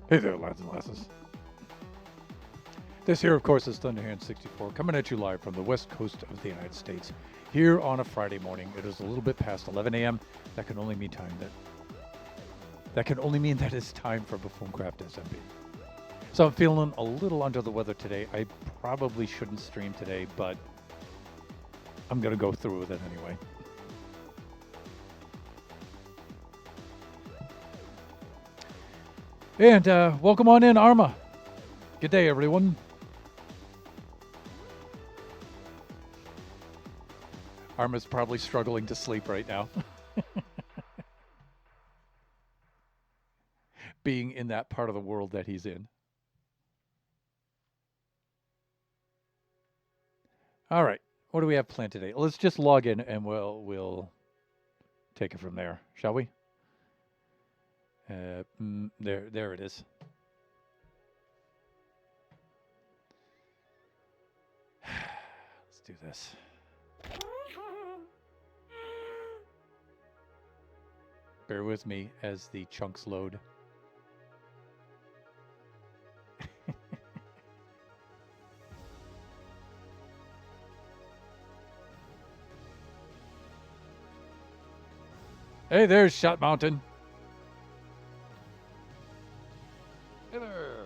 Hey there, lads and lasses. This here, of course, is Thunderhand64, coming at you live from the west coast of the United States. Here on a Friday morning, it is a little bit past 11 a.m. That can only mean that it's time for Buffoncraft SMP. So I'm feeling a little under the weather today. I probably shouldn't stream today, but I'm gonna go through with it anyway. And welcome on in, Arma. Good day, everyone. Arma's probably struggling to sleep right now. Being in that part of the world that he's in. All right. What do we have planned today? Let's just log in and we'll take it from there, shall we? There it is. Let's do this. Bear with me as the chunks load. Hey, there's Shot Mountain. Hey there.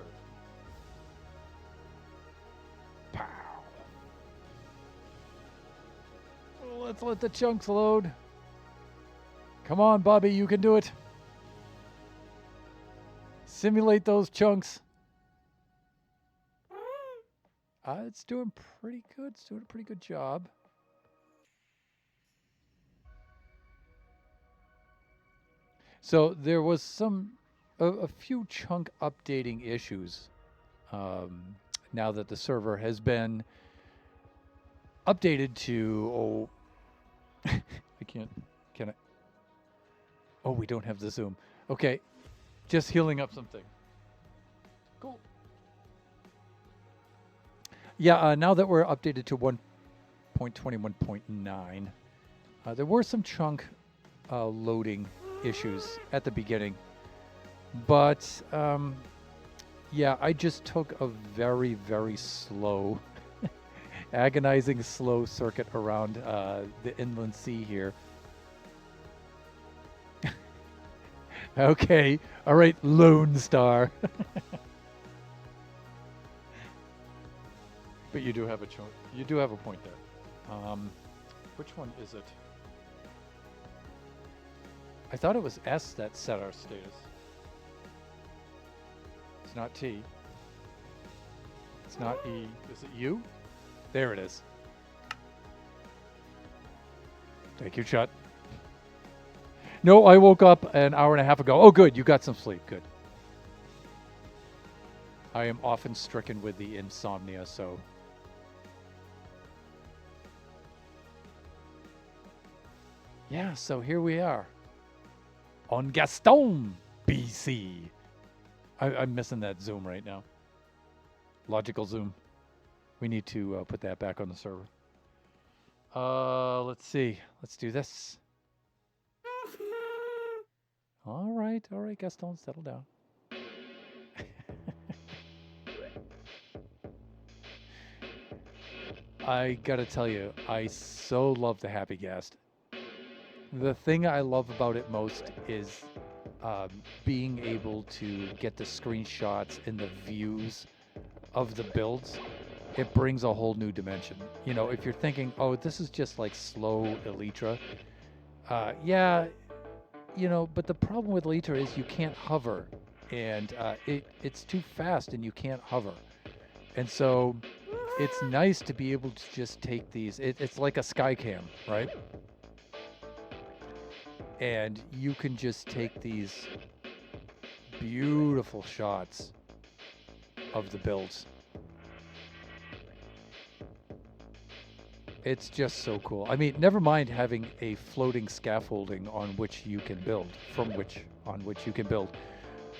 Pow. Oh, let's let the chunks load. Come on, Bobby, you can do it. Simulate those chunks. It's doing pretty good. It's doing a pretty good job. So there was a few chunk updating issues now that the server has been updated to, can I? Oh, we don't have the zoom. Okay, just healing up something. Cool. Yeah, now that we're updated to 1.21.9, there were some chunk loading issues at the beginning, but yeah, I just took a very, very slow, agonizing slow circuit around the inland sea here. Okay, all right, Lone Star. But you do have a point there. Which one is it? I thought it was S that set our status. It's not T. It's not E. Is it U? There it is. Thank you, Chut. No, I woke up an hour and a half ago. Oh, good. You got some sleep. Good. I am often stricken with the insomnia, so. Yeah, so here we are. On Gaston, BC. I'm missing that zoom right now. Logical zoom. We need to put that back on the server. Let's see. Let's do this. All right, Gaston, settle down. I gotta tell you, I so love the Happy Gast. The thing I love about it most is being able to get the screenshots and the views of the builds. It brings a whole new dimension. You know, if you're thinking, oh, this is just like slow Elytra, yeah, you know, but the problem with Elytra is you can't hover, and it's too fast and you can't hover. And so it's nice to be able to just take these, it's like a Skycam, right? And you can just take these beautiful shots of the builds. It's just so cool. I mean, never mind having a floating scaffolding on which you can build, on which you can build,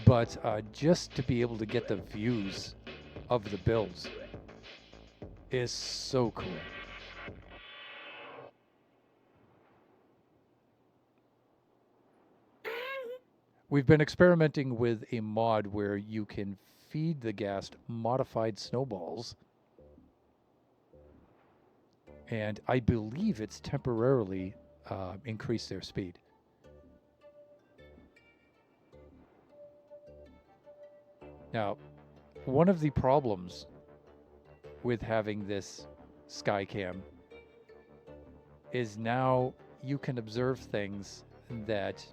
but just to be able to get the views of the builds is so cool. We've been experimenting with a mod where you can feed the ghast modified snowballs, and I believe it's temporarily increased their speed. Now, one of the problems with having this Skycam is now you can observe things that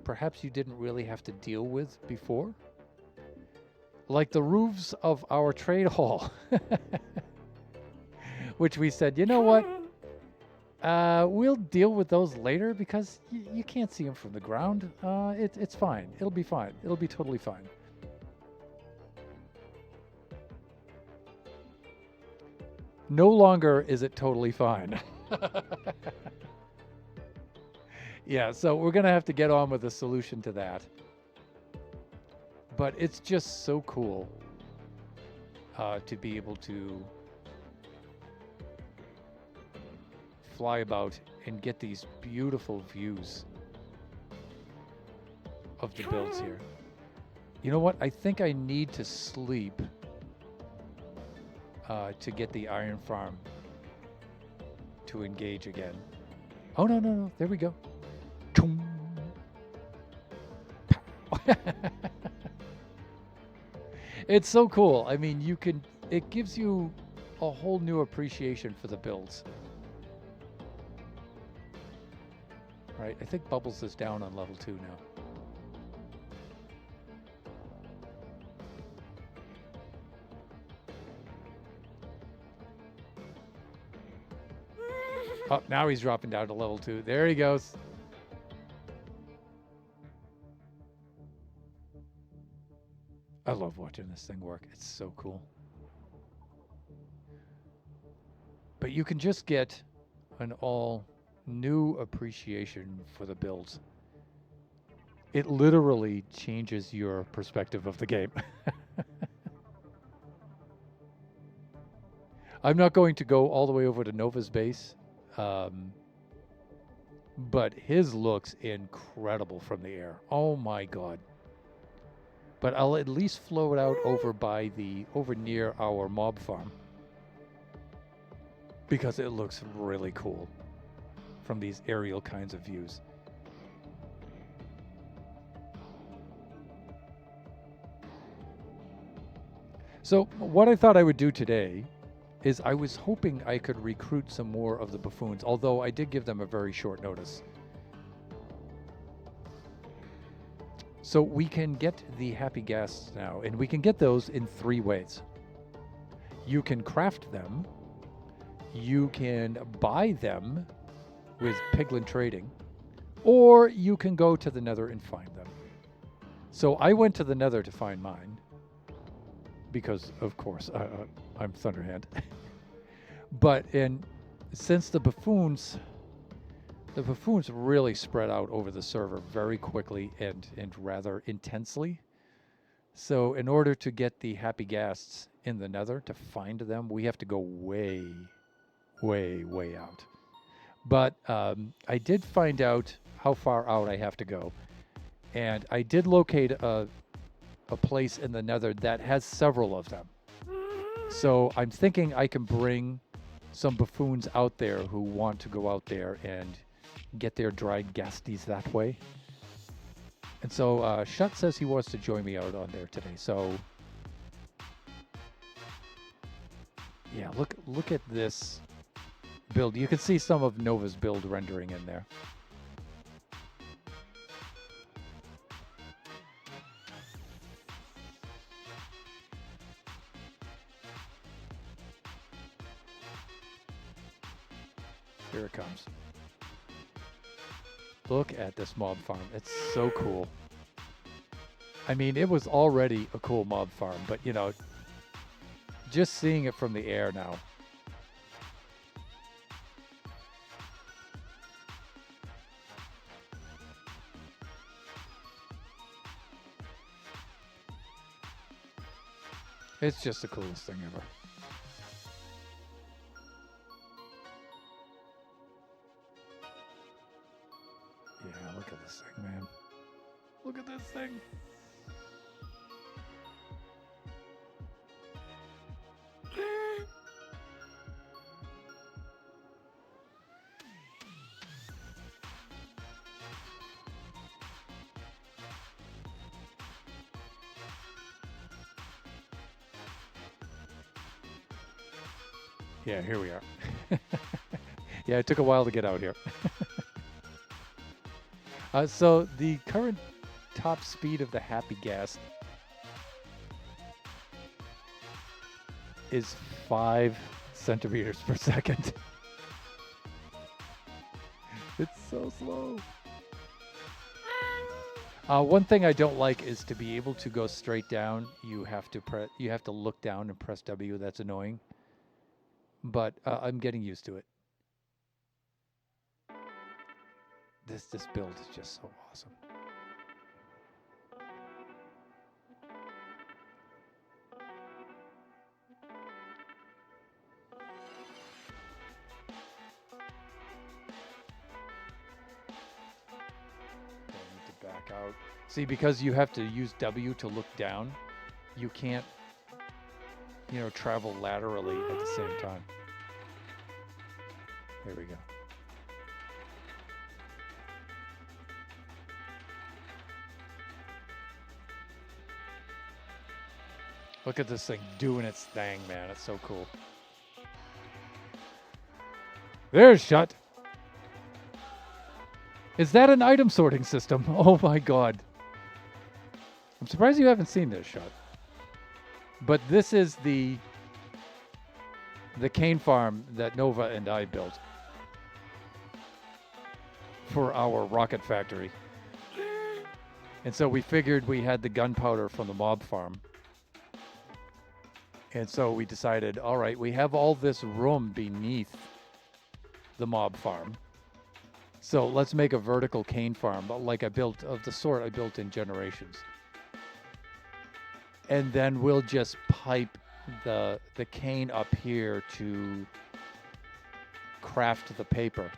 perhaps you didn't really have to deal with before. Like the roofs of our trade hall, which we said, you know what? We'll deal with those later because you can't see them from the ground. It's fine. It'll be fine. It'll be totally fine. No longer is it totally fine. Yeah, so we're going to have to get on with a solution to that. But it's just so cool to be able to fly about and get these beautiful views of the builds here. You know what? I think I need to sleep to get the iron farm to engage again. Oh, no, no, no. There we go. It's so cool. I mean, it gives you a whole new appreciation for the builds. Right, I think Bubbles is down on level 2 now. Oh, now he's dropping down to level 2. There he goes. I love watching this thing work. It's so cool. But you can just get an all new appreciation for the builds. It literally changes your perspective of the game. I'm not going to go all the way over to Nova's base, but his looks incredible from the air. Oh my god. But I'll at least float out over near our mob farm, because it looks really cool from these aerial kinds of views. So what I thought I would do today is I was hoping I could recruit some more of the buffoons, although I did give them a very short notice. So we can get the happy ghasts now, and we can get those in 3 ways. You can craft them, you can buy them with Piglin Trading, or you can go to the Nether and find them. So I went to the Nether to find mine, because of course I'm Thunderhand. But since the buffoons really spread out over the server very quickly and rather intensely. So in order to get the happy ghasts in the Nether, to find them, we have to go way, way, way out. But I did find out how far out I have to go. And I did locate a place in the Nether that has several of them. So I'm thinking I can bring some buffoons out there who want to go out there and get their dried ghasties that way. And so Shut says he wants to join me out on there today. So yeah, look at this build. You can see some of Nova's build rendering in there. Here it comes. Look at this mob farm. It's so cool. I mean, it was already a cool mob farm, but you know, just seeing it from the air now. It's just the coolest thing ever. Yeah, look at this thing, man. Look at this thing. Yeah, here we are. Yeah, it took a while to get out here. So the current top speed of the Happy Gas is 5 centimeters per second. It's so slow. One thing I don't like is to be able to go straight down. You have to look down and press W. That's annoying. But I'm getting used to it. This build is just so awesome. I need to back out. See, because you have to use W to look down, you can't, travel laterally at the same time. There we go. Look at this thing doing its thing, man. It's so cool. There's Shut. Is that an item sorting system? Oh my god. I'm surprised you haven't seen this, Shut. But this is the cane farm that Nova and I built for our rocket factory. And so we figured we had the gunpowder from the mob farm. And so we decided, all right, we have all this room beneath the mob farm. So let's make a vertical cane farm, like I built, of the sort I built in Generations. And then we'll just pipe the cane up here to craft the paper.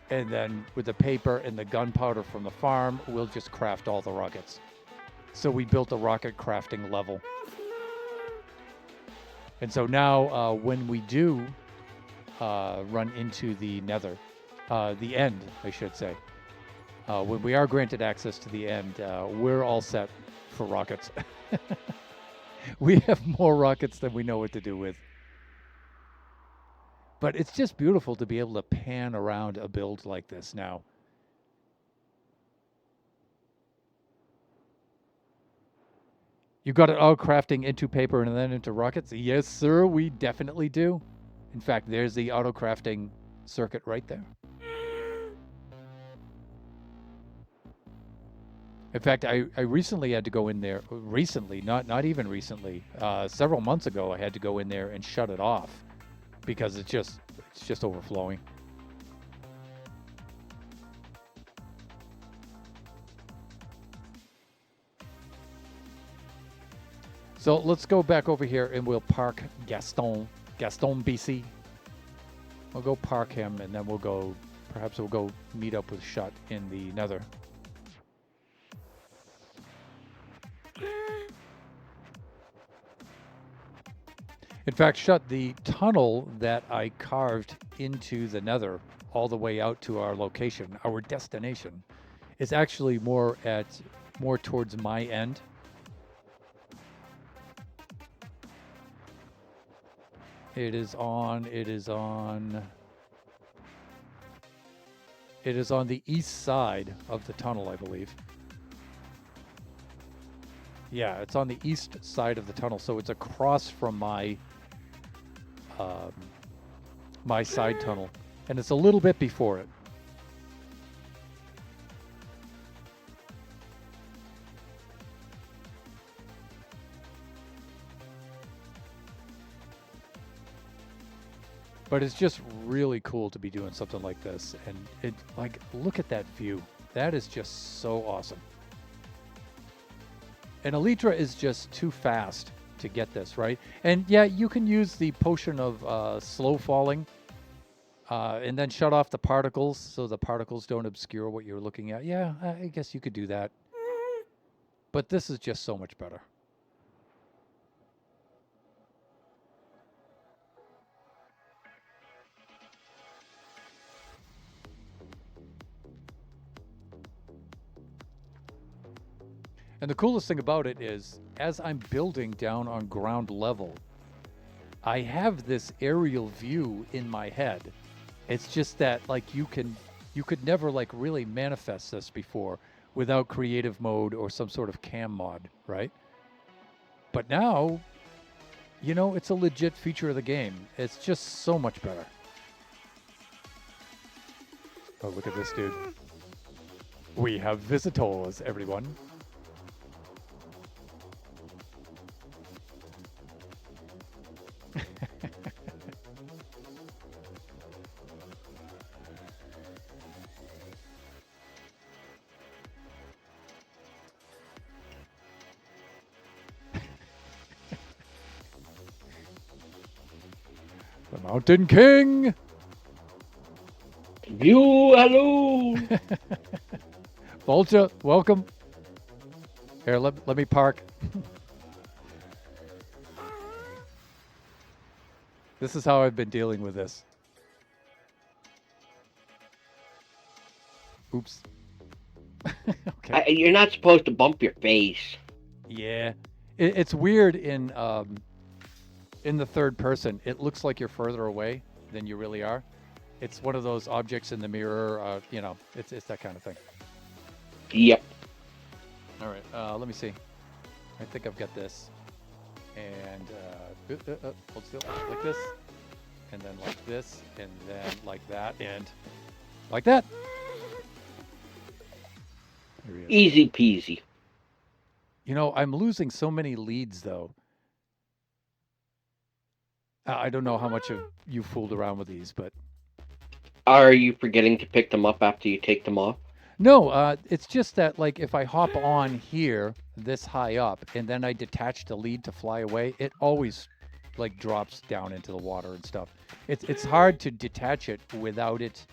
And then with the paper and the gunpowder from the farm, we'll just craft all the rockets. So we built a rocket crafting level. And so now when we do run into the nether, the end, I should say, when we are granted access to the end, we're all set for rockets. We have more rockets than we know what to do with. But it's just beautiful to be able to pan around a build like this now. You got it all crafting into paper and then into rockets? Yes, sir, we definitely do. In fact, there's the auto crafting circuit right there. In fact, I recently had to go in there. Recently, not even recently. Several months ago, I had to go in there and shut it off because it's just overflowing. So let's go back over here and we'll park Gaston BC. We'll go park him and then perhaps we'll go meet up with Shut in the nether. In fact, Shut, the tunnel that I carved into the nether all the way out to our location, our destination, is actually more towards my end. It is on the east side of the tunnel, I believe. Yeah, it's on the east side of the tunnel, so it's across from my side tunnel, and it's a little bit before it. But it's just really cool to be doing something like this. And look at that view. That is just so awesome. And Elytra is just too fast to get this, right? And yeah, you can use the potion of slow falling And then shut off the particles so the particles don't obscure what you're looking at. Yeah, I guess you could do that. But this is just so much better. And the coolest thing about it is, as I'm building down on ground level, I have this aerial view in my head. It's just that, like, you could never, like, really manifest this before without creative mode or some sort of cam mod, right? But now, you know, it's a legit feature of the game. It's just so much better. Oh, look at this dude. We have visitors, everyone. The Mountain King! You, hello! Vulture, welcome. Here, let me park. This is how I've been dealing with this. Oops. Okay. You're not supposed to bump your face. Yeah. It's weird in the third person. It looks like you're further away than you really are. It's one of those objects in the mirror, you know, it's that kind of thing. Yep. All right, let me see. I think I've got this. And hold still, like this. And then like this. And then like that. And like that. Here he is. Easy peasy. You know, I'm losing so many leads, though. I don't know how much of you fooled around with these, but... Are you forgetting to pick them up after you take them off? No, it's just that, like, if I hop on here, this high up, and then I detach the lead to fly away, it always, like, drops down into the water and stuff. It's hard to detach it without it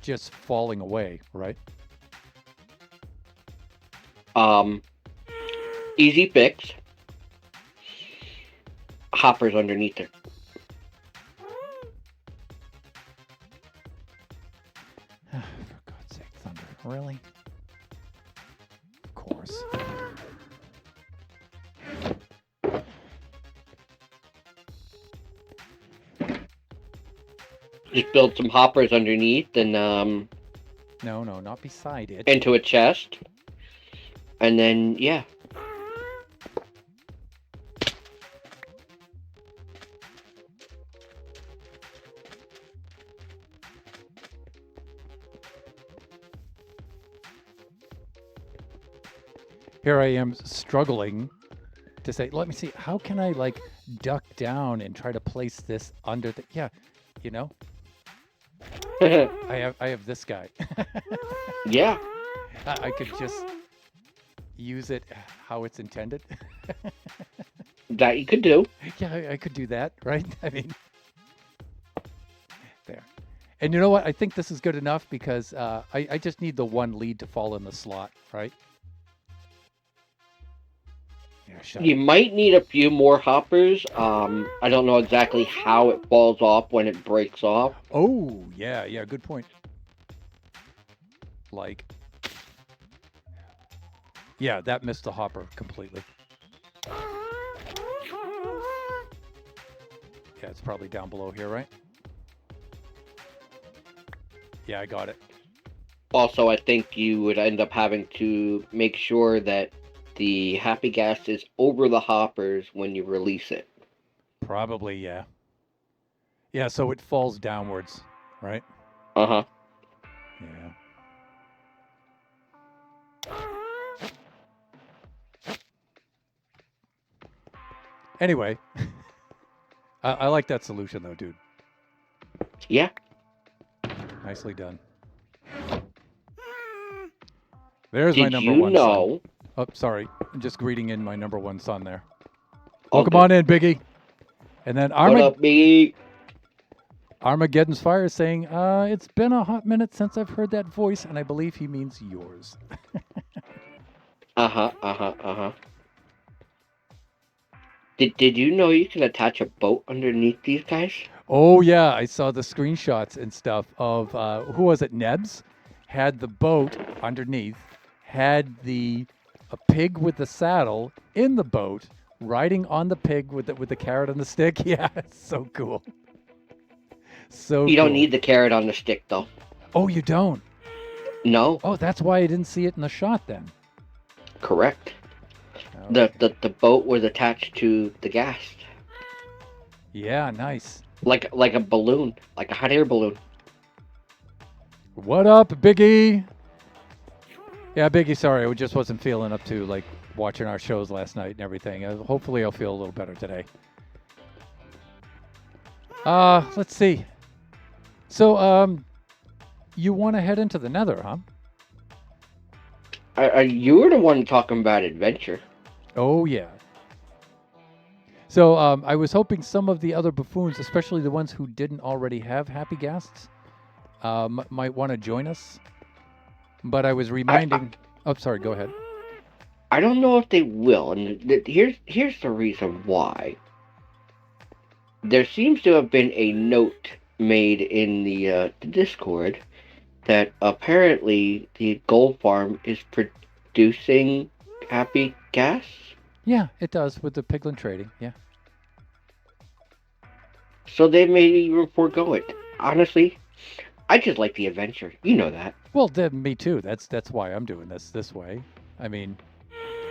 just falling away, right? Easy fix. Hoppers underneath there. For God's sake, Thunder. Really? Of course. Just build some hoppers underneath and, No, not beside it. into a chest. And then, yeah. Here I am struggling to say, let me see, how can I, like, duck down and try to place this under the... Yeah, you know? I have this guy. Yeah. I could just use it how it's intended. That you could do. Yeah, I could do that, right? I mean, there. And you know what? I think this is good enough because I just need the one lead to fall in the slot, right? Yeah, You might need a few more hoppers. I don't know exactly how it falls off when it breaks off. Oh, yeah, good point. Like, yeah, that missed the hopper completely. Yeah, it's probably down below here, right? Yeah, I got it. Also, I think you would end up having to make sure that the happy gas is over the hoppers when you release it. Probably, yeah. Yeah, so it falls downwards, right? Uh-huh. Yeah. Anyway, I like that solution, though, dude. Yeah. Nicely done. There's my Did number you one know? son. Oh, sorry. I'm just greeting in my number one son there. All Welcome good. on in, Biggie. And then What up, B? Armageddon's Fire is saying, it's been a hot minute since I've heard that voice, and I believe he means yours. Uh-huh. Did you know you can attach a boat underneath these guys? Oh, yeah, I saw the screenshots and stuff of, who was it, Nebs? Had the boat underneath, had a pig with the saddle in the boat, riding on the pig with the carrot on the stick. Yeah, it's so cool. So You cool. don't need the carrot on the stick, though. Oh, you don't? No. Oh, that's why I didn't see it in the shot then. Correct. Okay. The boat was attached to the gas. Yeah, nice. Like a balloon, like a hot air balloon. What up, Biggie? Yeah, Biggie, sorry, I just wasn't feeling up to like watching our shows last night and everything. Hopefully I'll feel a little better today. Let's see. So, you want to head into the Nether, huh? You were the one talking about adventure. Oh, yeah. So, I was hoping some of the other buffoons, especially the ones who didn't already have happy guests, might want to join us. But I was reminding... Oh, sorry, go ahead. I don't know if they will, and here's the reason why. There seems to have been a note made in the Discord that apparently the gold farm is producing happy gas. Yeah, it does with the piglin trading, yeah. So they may even forego it. Honestly, I just like the adventure. You know that. Well, me too. That's why I'm doing this way. I mean,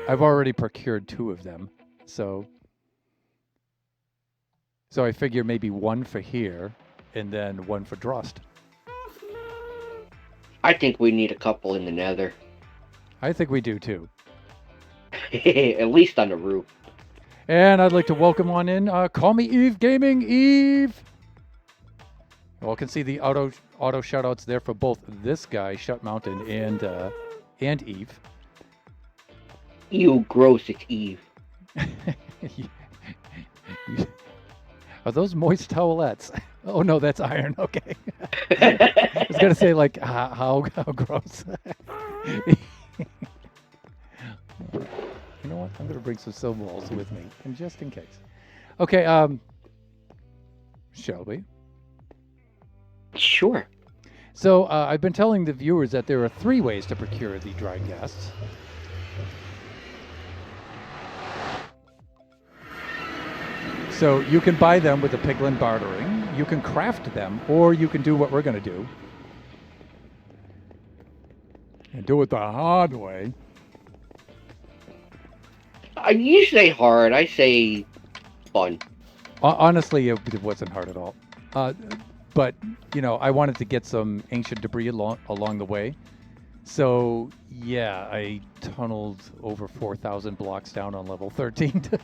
I've already procured 2 of them, so I figure maybe 1 for here, and then 1 for Drost. I think we need a couple in the Nether. I think we do too. At least on the roof. And I'd like to welcome on in, call me Eve Gaming, Eve! You all can see the auto shoutouts there for both this guy, Shut Mountain, and Eve. You gross, it's Eve. Are those moist towelettes? Oh no, that's iron. Okay. I was gonna say like how gross. You know what? I'm gonna bring some silver balls with me, and just in case. Okay. Shall we? Sure. So I've been telling the viewers that there are 3 ways to procure the dried ghasts. So you can buy them with the piglin bartering, you can craft them, or you can do what we're going to do. And do it the hard way. You say hard, I say fun. Honestly, it wasn't hard at all. But, you know, I wanted to get some ancient debris along the way. So, yeah, I tunneled over 4,000 blocks down on level 13 to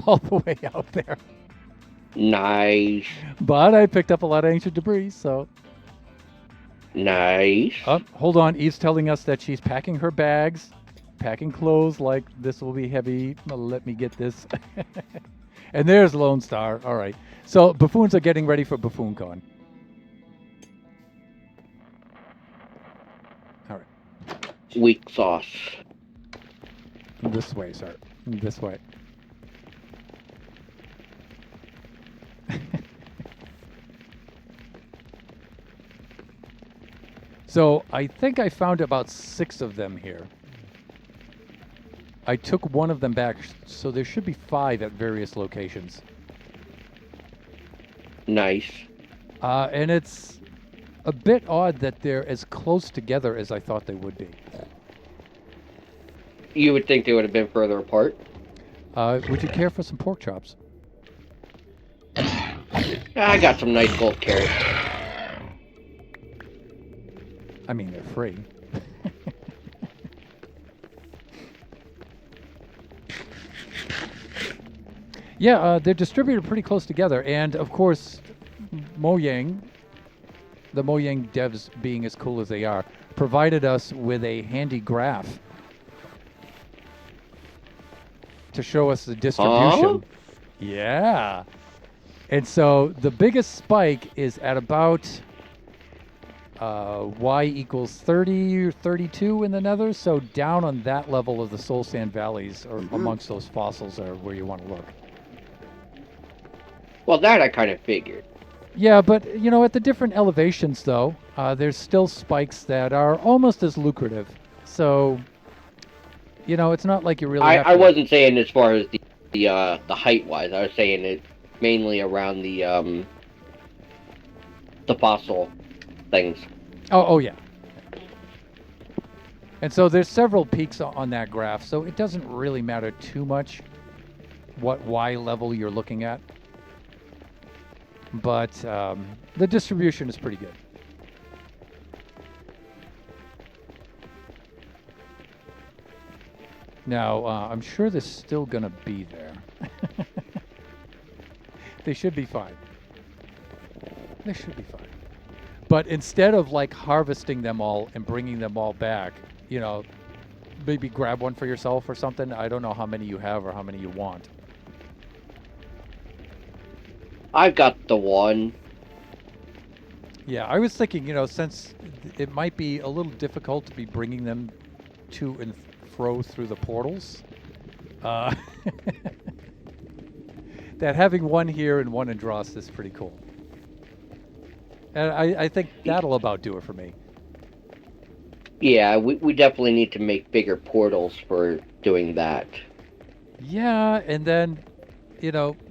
all the way out there. Nice. But I picked up a lot of ancient debris, so... Nice. Hold on. Eve's telling us that she's packing her bags, packing clothes like this will be heavy. Let me get this. And there's Lone Star. All right. So buffoons are getting ready for BuffoonCon. All right. Weak sauce. This way, sir. This way. So I think I found about 6 of them here. I took 1 of them back, so there should be 5 at various locations. Nice. And it's a bit odd that they're as close together as I thought they would be. You would think they would have been further apart. Would you care for some pork chops? I got some nice gold carrots. I mean, they're free. Yeah, they're distributed pretty close together. And, of course, Mojang, the Mojang devs being as cool as they are, provided us with a handy graph to show us the distribution. Huh? Yeah. And so the biggest spike is at about y equals 30 or 32 in the nether. So down on that level of the soul sand valleys, or amongst those fossils, are where you want to look. Well, that I kind of figured. Yeah, but at the different elevations, though, there's still spikes that are almost as lucrative. So, it's not like you really have I to. wasn't saying as far as the height wise. I was saying it mainly around the fossil things. Oh yeah. And so there's several peaks on that graph, so it doesn't really matter too much what Y level you're looking at. But the distribution is pretty good. Now, I'm sure they're still going to be there. They should be fine. They should be fine. But instead of like harvesting them all and bringing them all back, maybe grab one for yourself or something. I don't know how many you have or how many you want. I've got the one. Yeah, I was thinking, since it might be a little difficult to be bringing them to and fro through the portals, that having one here and one in Dross is pretty cool. And I think that'll about do it for me. Yeah, we definitely need to make bigger portals for doing that. Yeah, and then,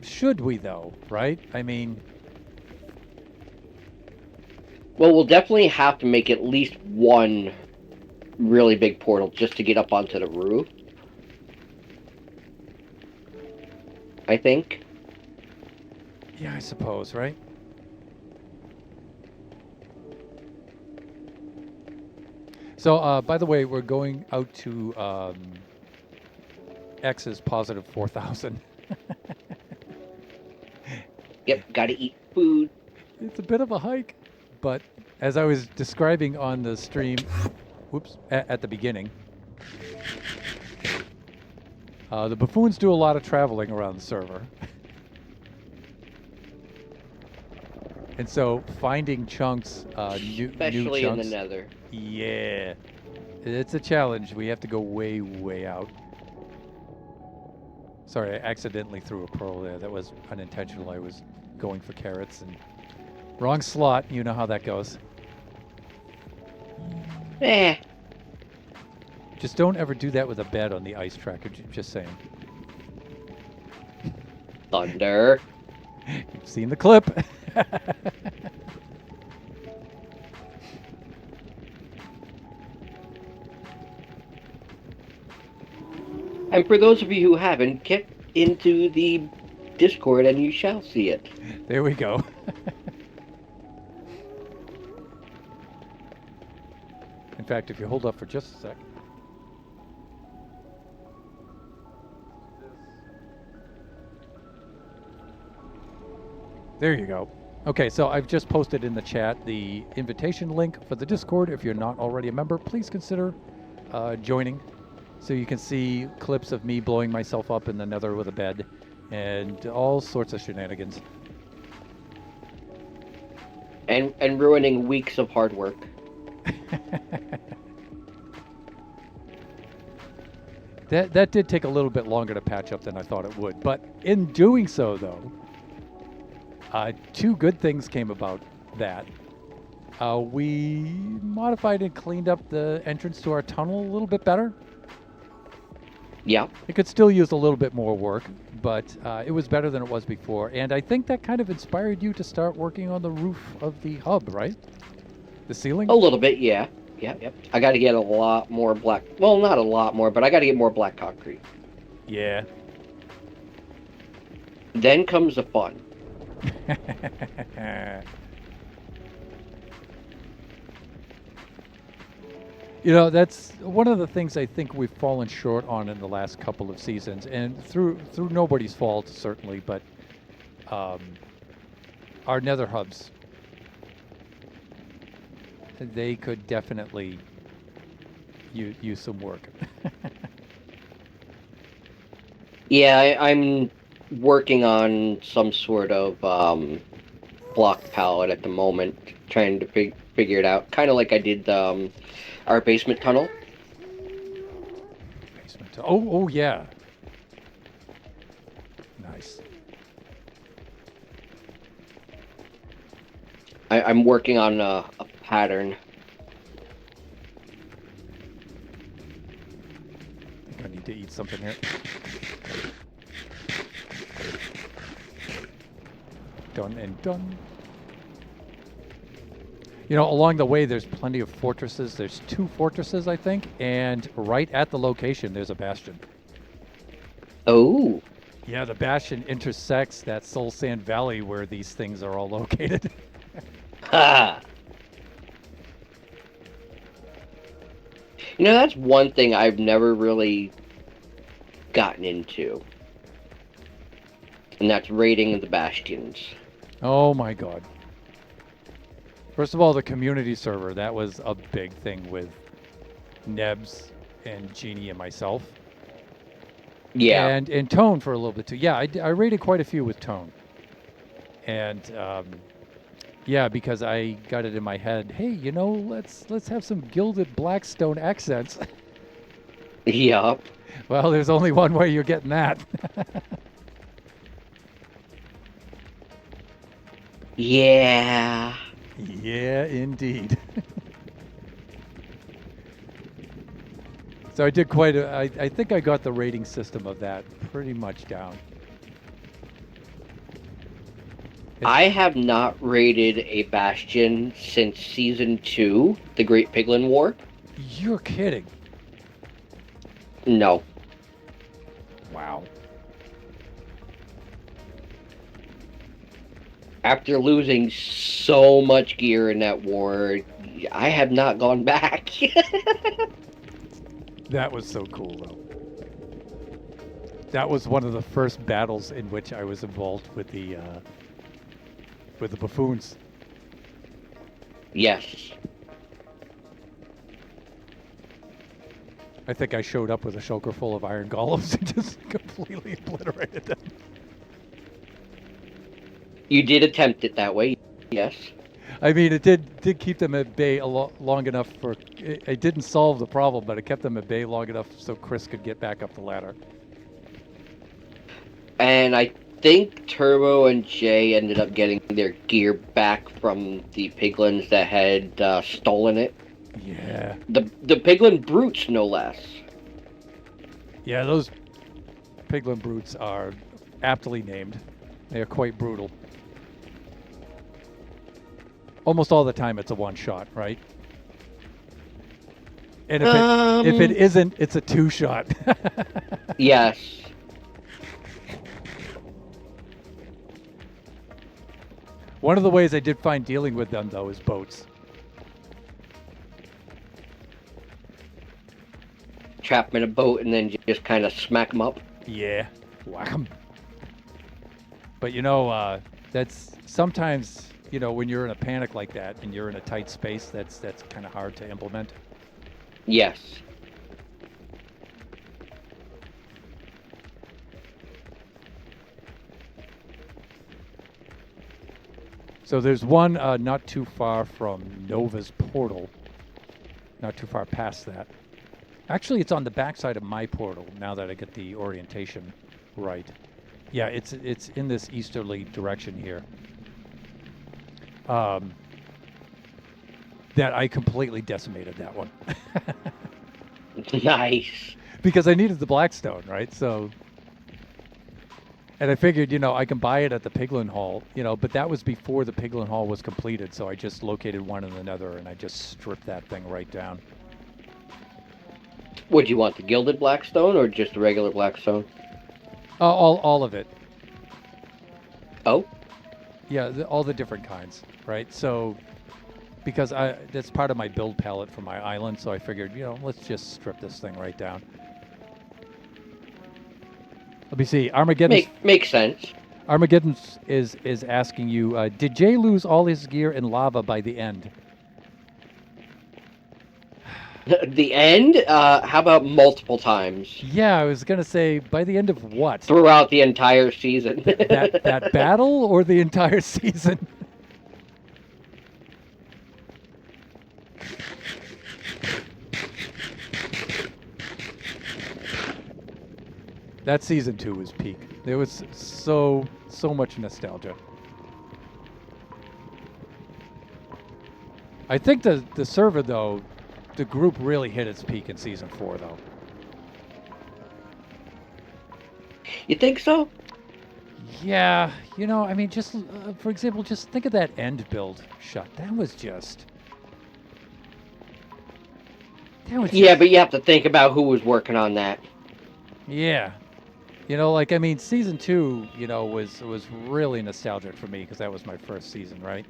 should we though, right? I mean... Well, we'll definitely have to make at least one really big portal just to get up onto the roof. I think. Yeah, I suppose, right? So, by the way, we're going out to X's positive 4,000. Yep, gotta eat food. It's a bit of a hike, but as I was describing on the stream, at the beginning, the buffoons do a lot of traveling around the server. And so finding chunks, new Especially chunks, in the nether. yeah, it's a challenge. We have to go way, way out. Sorry, I accidentally threw a pearl there. That was unintentional. I was going for carrots and wrong slot. You know how that goes. Eh. Just don't ever do that with a bed on the ice track. Just saying. Thunder. You've seen the clip. And for those of you who haven't, get into the Discord and you shall see it. There we go. In fact, if you hold up for just a sec. There you go. Okay, so I've just posted in the chat the invitation link for the Discord. If you're not already a member, please consider joining, so you can see clips of me blowing myself up in the nether with a bed and all sorts of shenanigans. And ruining weeks of hard work. That did take a little bit longer to patch up than I thought it would. But in doing so, though, two good things came about that. We modified and cleaned up the entrance to our tunnel a little bit better. Yeah. It could still use a little bit more work, but it was better than it was before. And I think that kind of inspired you to start working on the roof of the hub, right? The ceiling? A little bit, yeah. Yep. I gotta get a lot more black... Well, not a lot more, but I gotta get more black concrete. Yeah. Then comes the fun. That's one of the things I think we've fallen short on in the last couple of seasons, and through nobody's fault, certainly, but our nether hubs, they could definitely use some work. Yeah, I'm working on some sort of block palette at the moment, trying to figure it out. Kind of like I did our basement tunnel. Basement. Oh, yeah. Nice. I'm working on a pattern. I think I need to eat something here. Done and done. You know, along the way, there's plenty of fortresses. There's 2 fortresses, I think, and right at the location, there's a bastion. Oh, Yeah, the bastion intersects that Soul Sand Valley where these things are all located. ha! You know, that's one thing I've never really gotten into, and that's raiding the bastions. Oh my god. First of all, the community server, that was a big thing with Nebs and Jeannie and myself. Yeah. And Tone for a little bit too. Yeah, I rated quite a few with Tone. And yeah, because I got it in my head, hey, you know, let's have some gilded blackstone accents. Yup. Well, there's only one way you're getting that. Yeah. Yeah, indeed. So I did quite a. I think I got the rating system of that pretty much down. I have not raided a bastion since season 2, The Great Piglin War. You're kidding. No. Wow. After losing so much gear in that war, I have not gone back. That was so cool, though. That was one of the first battles in which I was involved with the buffoons. Yes. I think I showed up with a shulker full of iron golems and just completely obliterated them. You did attempt it that way, yes. I mean, it did keep them at bay long enough for... It didn't solve the problem, but it kept them at bay long enough so Chris could get back up the ladder. And I think Turbo and Jay ended up getting their gear back from the piglins that had stolen it. Yeah. The piglin brutes, no less. Yeah, those piglin brutes are aptly named. They are quite brutal. Almost all the time it's a one-shot, right? And if it isn't, it's a 2-shot. Yes. One of the ways I did find dealing with them, though, is boats. Trap them in a boat and then just kind of smack them up. Yeah, whack 'em. But you know, that's sometimes, you know, when you're in a panic like that and you're in a tight space, that's kind of hard to implement. Yes. So there's one not too far from Nova's portal, not too far past that. Actually, it's on the backside of my portal, now that I get the orientation right. Yeah, it's in this easterly direction here. That I completely decimated that one. Nice. Because I needed the Blackstone, right? So... And I figured, you know, I can buy it at the Piglin Hall, you know, but that was before the Piglin Hall was completed, so I just located one in the Nether and I just stripped that thing right down. Would you want the gilded blackstone or just the regular blackstone? All of it. Oh? Yeah, all the different kinds, right? So, because that's part of my build palette for my island, so I figured, you know, let's just strip this thing right down. Let me see. Armageddon. Makes sense. Armageddon is asking you, did Jay lose all his gear in lava by the end? The end? How about multiple times Yeah, I was gonna say by the end of what? throughout the entire season? That battle or the entire season? That season 2 was peak. There was so much nostalgia. I think the server though, the group really hit its peak in season 4 though. You think so? Yeah, I mean, just for example, just think of that end build shot. That was Yeah, just, but you have to think about who was working on that. yeah. Like I mean, season 2, was really nostalgic for me because that was my first season, right?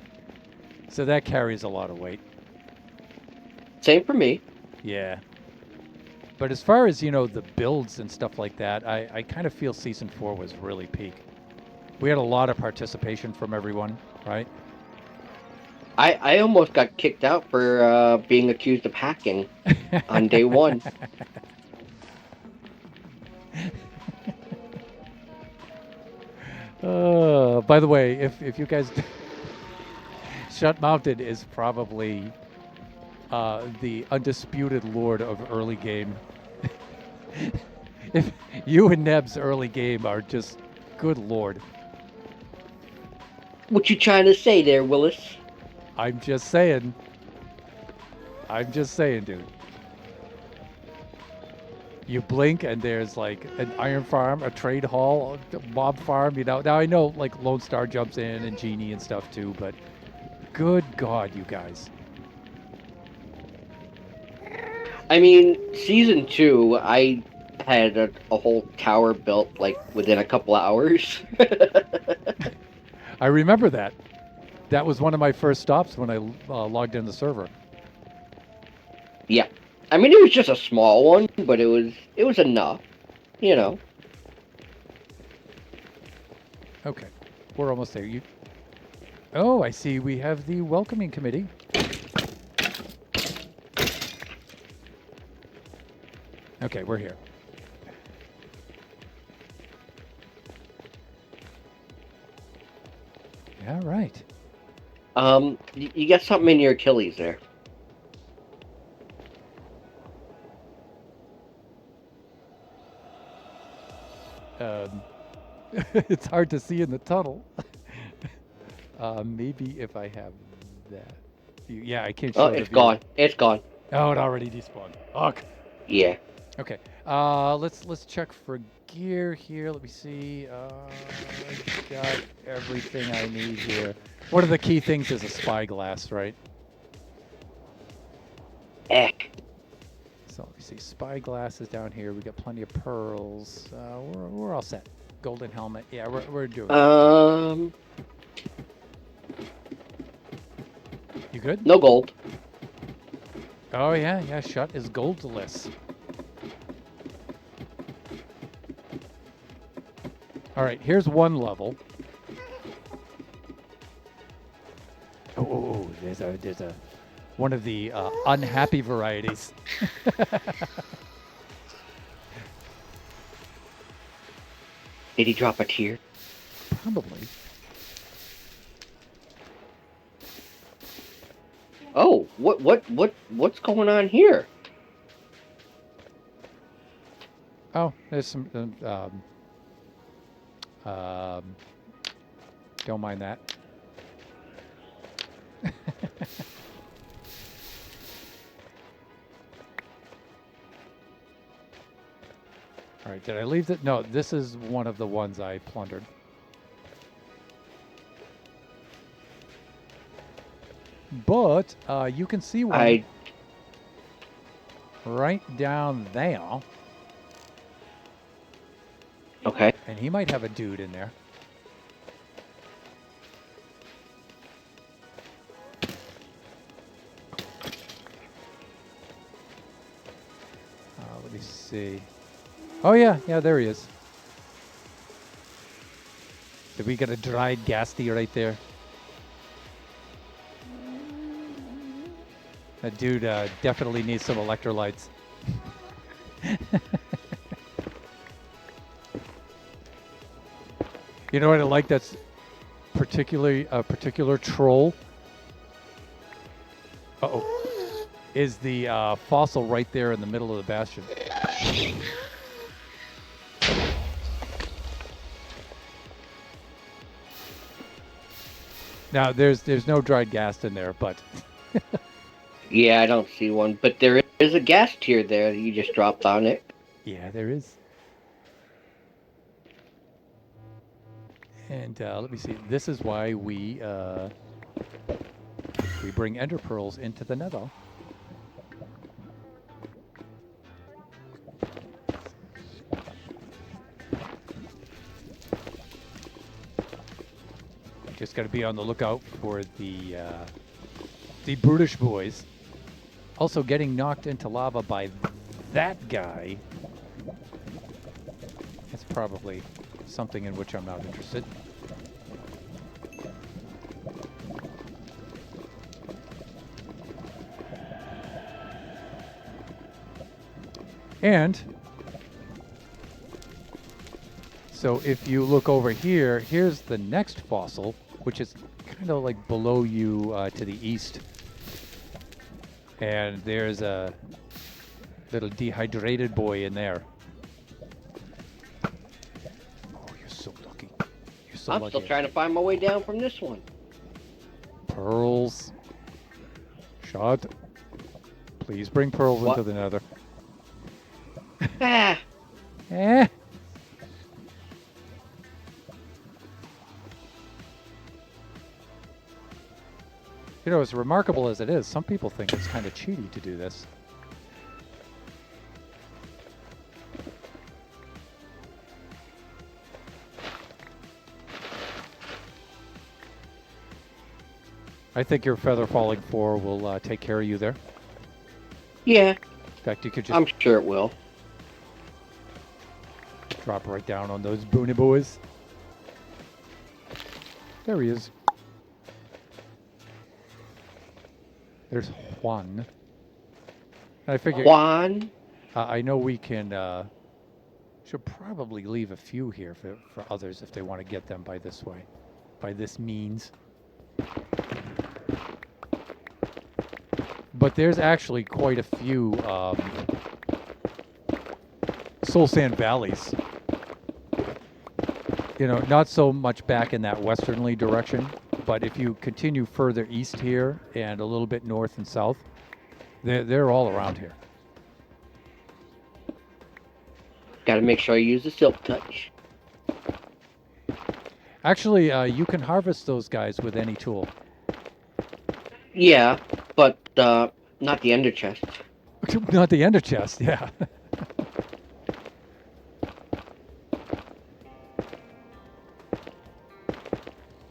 So that carries a lot of weight. Same for me. Yeah. But as far as, the builds and stuff like that, I kind of feel season 4 was really peak. We had a lot of participation from everyone, right? I almost got kicked out for being accused of hacking on day one. By the way, if you guys, Shut Mountain is probably the undisputed lord of early game. If you and Neb's early game are just, good lord. What you trying to say there, Willis? I'm just saying. I'm just saying, dude. You blink and there's like an iron farm, a trade hall, a mob farm. Now I know like Lone Star jumps in and Genie and stuff too, but good God, you guys. I mean, season 2, I had a whole tower built like within a couple hours. I remember that. That was one of my first stops when I logged in the server. Yeah, I mean it was just a small one, but it was enough, you know. Okay, we're almost there. Oh, I see. We have the welcoming committee. Okay, we're here. All right. You got something in your Achilles there. Um, it's hard to see in the tunnel. Maybe if I have that. Yeah, I can't Oh, show the it's viewer. gone. It's gone. Oh, it already despawned. Fuck. Yeah. Okay. Let's check for gear here. Let me see. I got everything I need here. One of the key things is a spyglass, right? Eck. So let me see. Spyglass is down here. We got plenty of pearls. We're all set. Golden helmet. Yeah, we're doing it. You good? No gold. Oh yeah. Shut is goldless. All right, here's one level. Oh, there's a one of the unhappy varieties. Did he drop a tear? Probably. Oh, what's going on here? Oh, there's some. Don't mind that. All right, did I leave it? No, this is one of the ones I plundered. But you can see one right down there. Okay. And he might have a dude in there. Let me see. Oh, yeah, there he is. Did we get a dried Gasty right there? That dude definitely needs some electrolytes. You know what I like that's particularly a particular troll? Uh-oh. Is the fossil right there in the middle of the bastion. Now, there's no dried gas in there, but... Yeah, I don't see one, but there is a gas tier there that you just dropped on it. Yeah, there is. And let me see. This is why we bring ender pearls into the nether. Just got to be on the lookout for the brutish boys. Also, getting knocked into lava by that guy. That's probably something in which I'm not interested. And so if you look over here, here's the next fossil, which is kind of like below you to the east. And there's a little dehydrated boy in there. Oh, you're so lucky. You're so lucky. I'm still trying to find my way down from this one. Pearls. Shot. Please bring pearls into the nether. Ah. Eh. You know, as remarkable as it is, some people think it's kind of cheaty to do this. I think your feather falling 4 will take care of you there. Yeah. In fact, you could just... I'm sure it will. Drop right down on those boony boys. There he is. There's Juan. I figure... Juan? I know we can... should probably leave a few here for others if they want to get them by this way. By this means. But there's actually quite a few soul sand valleys. You know, not so much back in that westernly direction, but if you continue further east here and a little bit north and south, they're all around here. Got to make sure you use the silk touch. Actually, you can harvest those guys with any tool. Yeah, but not the ender chest. Not the ender chest, yeah.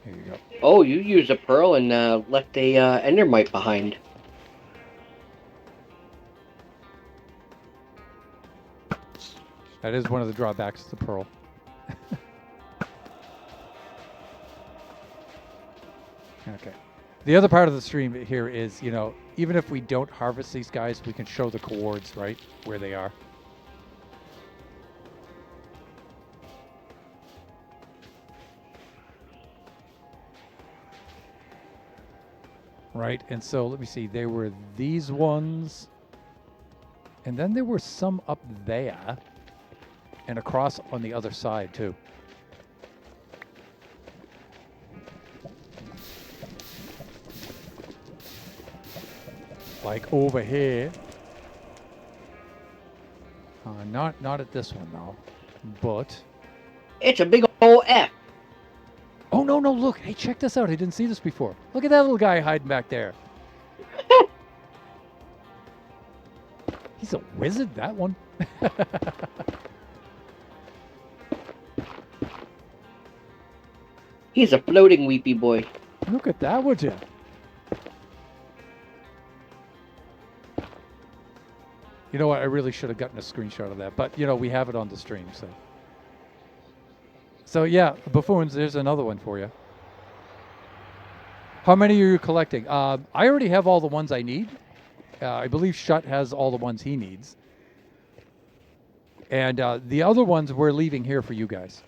Here you go. Oh, you used a pearl and left a endermite behind. That is one of the drawbacks of the pearl. Okay. The other part of the stream here is, you know, even if we don't harvest these guys, we can show the coords, right, where they are. Right, and so let me see, there were these ones, and then there were some up there, and across on the other side, too. Like over here. Not at this one, though, but... It's a big old F. Oh, no, look. Hey, check this out. I didn't see this before. Look at that little guy hiding back there. He's a wizard, that one. He's a floating weepy boy. Look at that, would you? You know what? I really should have gotten a screenshot of that. But, you know, we have it on the stream, so... So, yeah, buffoons, there's another one for you. How many are you collecting? I already have all the ones I need. I believe Shut has all the ones he needs. And the other ones we're leaving here for you guys.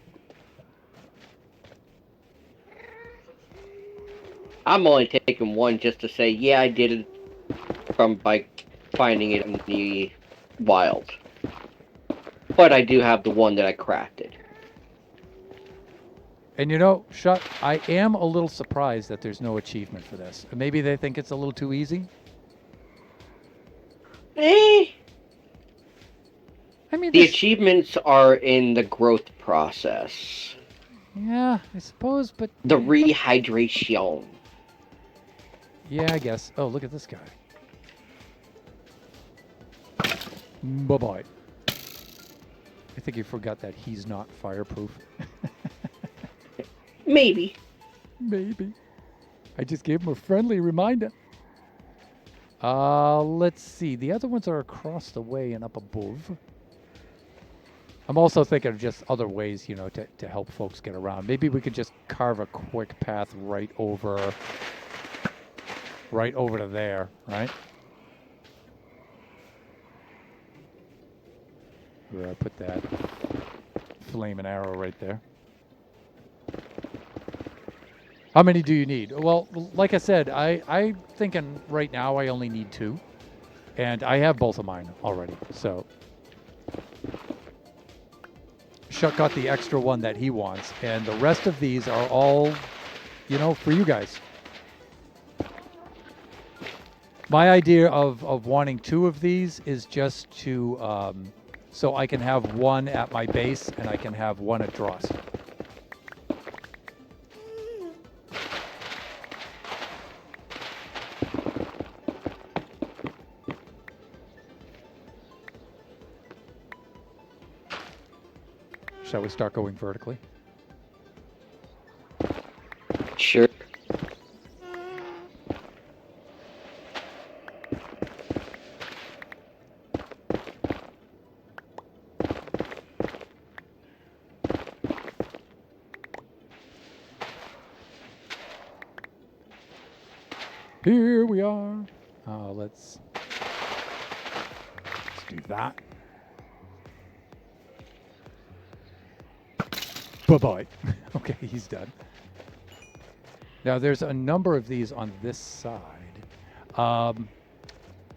I'm only taking one just to say, yeah, I did it by finding it in the wild. But I do have the one that I crafted. And you know, Shut, I am a little surprised that there's no achievement for this. Maybe they think it's a little too easy. Eh. I mean, The this, achievements are in the growth process. yeah, I suppose, but The rehydration. yeah, I guess. Oh, look at this guy. Bye-bye. I think you forgot that he's not fireproof. Maybe. Maybe. I just gave him a friendly reminder. Let's see. The other ones are across the way and up above. I'm also thinking of just other ways, you know, to help folks get around. Maybe we could just carve a quick path right over to there, right? Where I put that flaming arrow right there. How many do you need? Well, like I said, I'm thinking right now I only need 2. And I have both of mine already, so. Chuck got the extra one that he wants, and the rest of these are all, you know, for you guys. My idea of wanting 2 of these is just to, so I can have one at my base and I can have one at Dross. Shall we start going vertically? Sure. Here we are. Let's do that. Bye-bye. Okay, he's done. Now, there's a number of these on this side.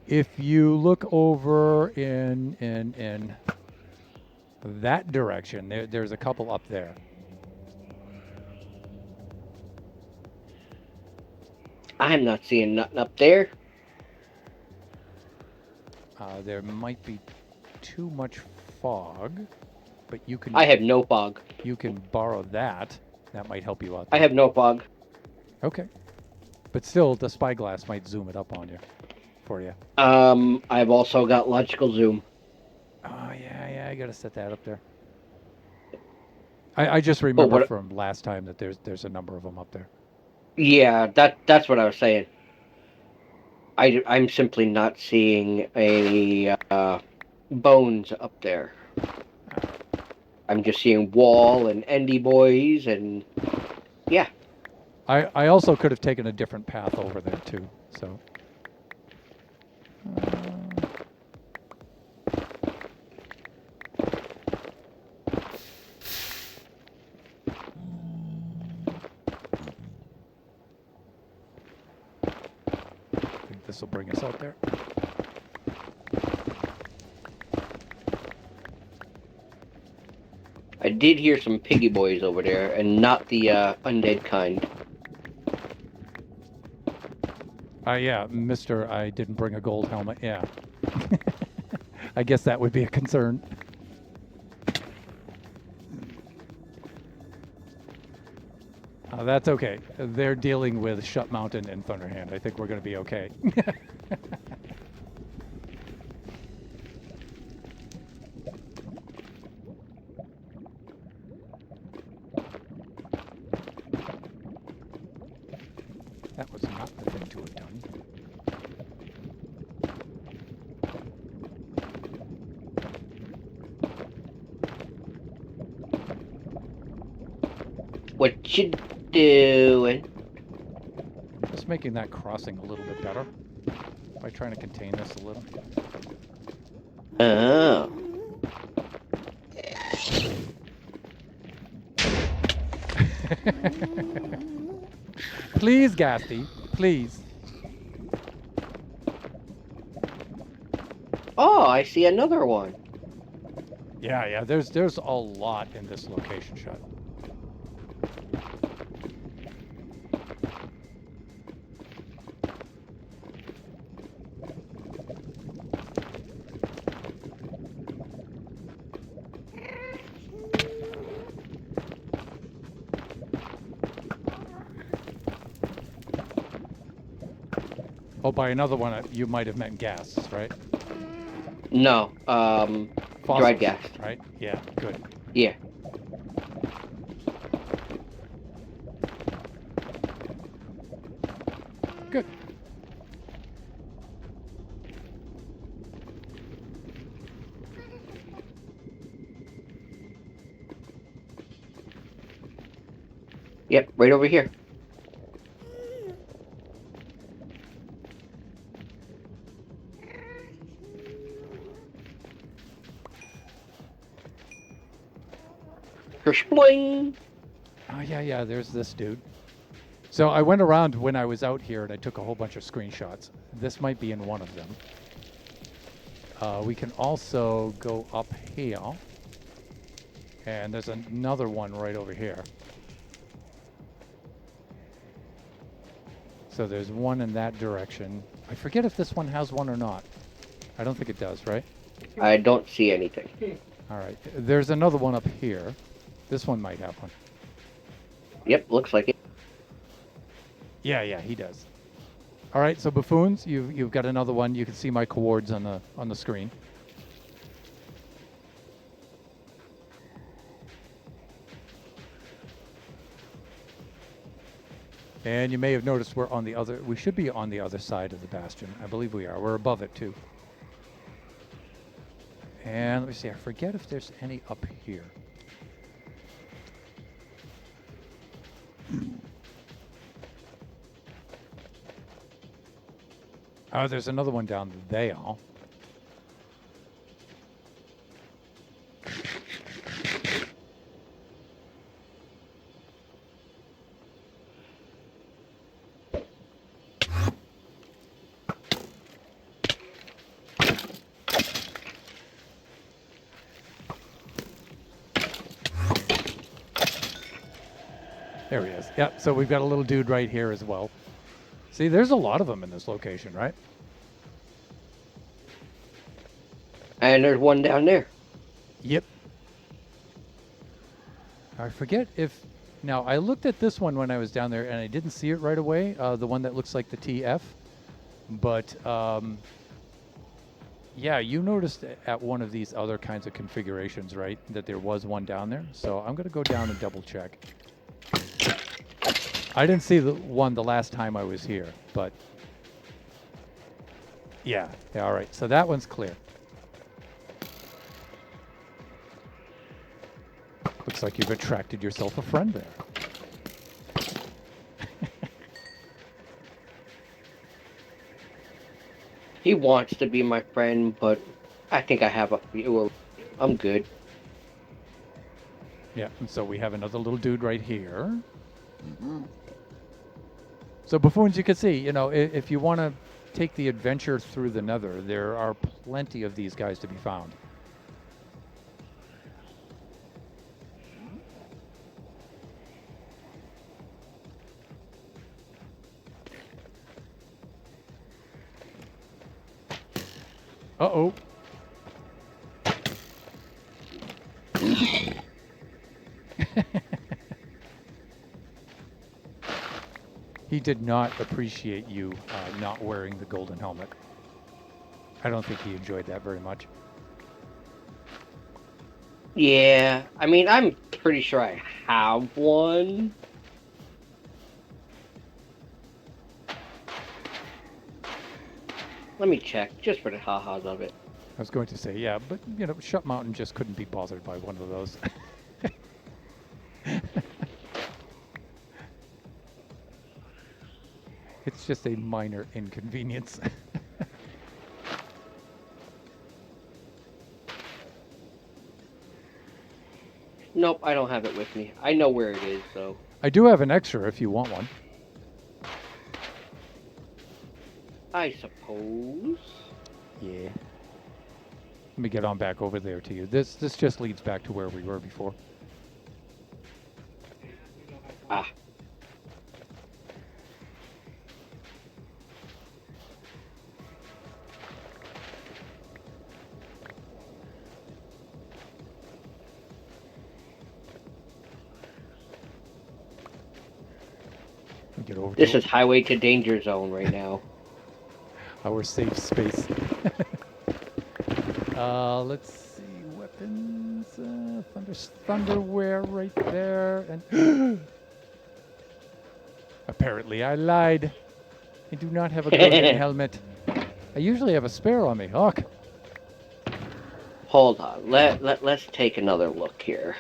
If you look over in that direction, there's a couple up there. I'm not seeing nothing up there. There might be too much fog, but you can... I have no fog. You can borrow that. That might help you out there. I have no fog. Okay. But still, the spyglass might zoom it up on you, for you. I've also got logical zoom. Oh, yeah, I gotta set that up there. I just remember from last time that there's a number of them up there. Yeah, that's what I was saying. I'm simply not seeing any bones up there. I'm just seeing wall and endy boys and yeah. I also could have taken a different path over there too, so. I think this will bring us out there. I did hear some piggy boys over there, and not the undead kind. Yeah, Mr. I didn't bring a gold helmet. Yeah. I guess that would be a concern. That's okay. They're dealing with Shut Mountain and Thunderhand. I think we're going to be okay. That was not the thing to have done. What you doing? Just making that crossing a little bit better. by trying to contain this a little. Oh. Please, Gasty, please. Oh, I see another one. Yeah, there's a lot in this location shot. Oh, by another one, you might have meant gas, right? No, Fossils, dried gas. right? Yeah, good. Yeah. Good. Yep, right over here. Kerspling! Oh, yeah, there's this dude. So I went around when I was out here and I took a whole bunch of screenshots. This might be in one of them. We can also go up here. And there's another one right over here. So there's one in that direction. I forget if this one has one or not. I don't think it does, right? I don't see anything. All right. There's another one up here. This one might have one. Yep, looks like it. Yeah, he does. All right, so buffoons, you've got another one. You can see my coords on the screen. And you may have noticed we should be on the other side of the bastion. I believe we are. We're above it too. And let me see, I forget if there's any up here. Oh, there's another one down there. There he is. Yep, so we've got a little dude right here as well. See, there's a lot of them in this location, right? And there's one down there. Yep. I forget if... Now, I looked at this one when I was down there, and I didn't see it right away, the one that looks like the TF. But, yeah, you noticed at one of these other kinds of configurations, right, that there was one down there. So I'm going to go down and double check. I didn't see the one the last time I was here, but... Yeah, all right. So that one's clear. Looks like you've attracted yourself a friend there. He wants to be my friend, but I think I have a few. I'm good. Yeah, and so we have another little dude right here. So buffoons, you can see, you know, if you want to take the adventure through the Nether, there are plenty of these guys to be found. Uh-oh. He did not appreciate you not wearing the golden helmet. I don't think he enjoyed that very much. Yeah, I mean, I'm pretty sure I have one. Let me check, just for the ha-has of it. I was going to say, yeah, but, you know, Shut Mountain just couldn't be bothered by one of those. It's just a minor inconvenience. Nope, I don't have it with me. I know where it is, though. I do have an extra if you want one. I suppose. Yeah. Let me get on back over there to you. This just leads back to where we were before. Ah. Get over This to is highway to danger zone right now. our safe space. Let's see, weapons, thunderwear right there, and apparently I lied. I do not have a golden helmet. I usually have a spare on me. Hawk. Hold on. Let's take another look here.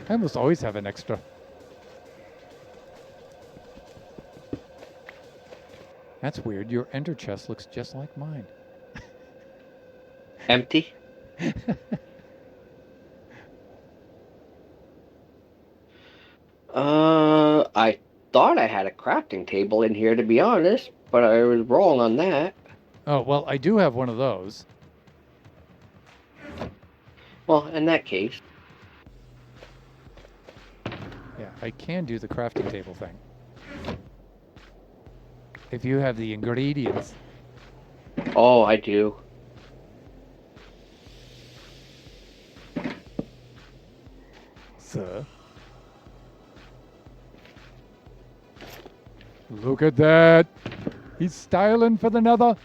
I almost always have an extra. That's weird. Your ender chest looks just like mine. Empty? I thought I had a crafting table in here, to be honest, but I was wrong on that. Oh, well, I do have one of those. Well, in that case. Yeah, I can do the crafting table thing. If you have the ingredients. Oh, I do. Sir. Look at that. He's styling for the nether.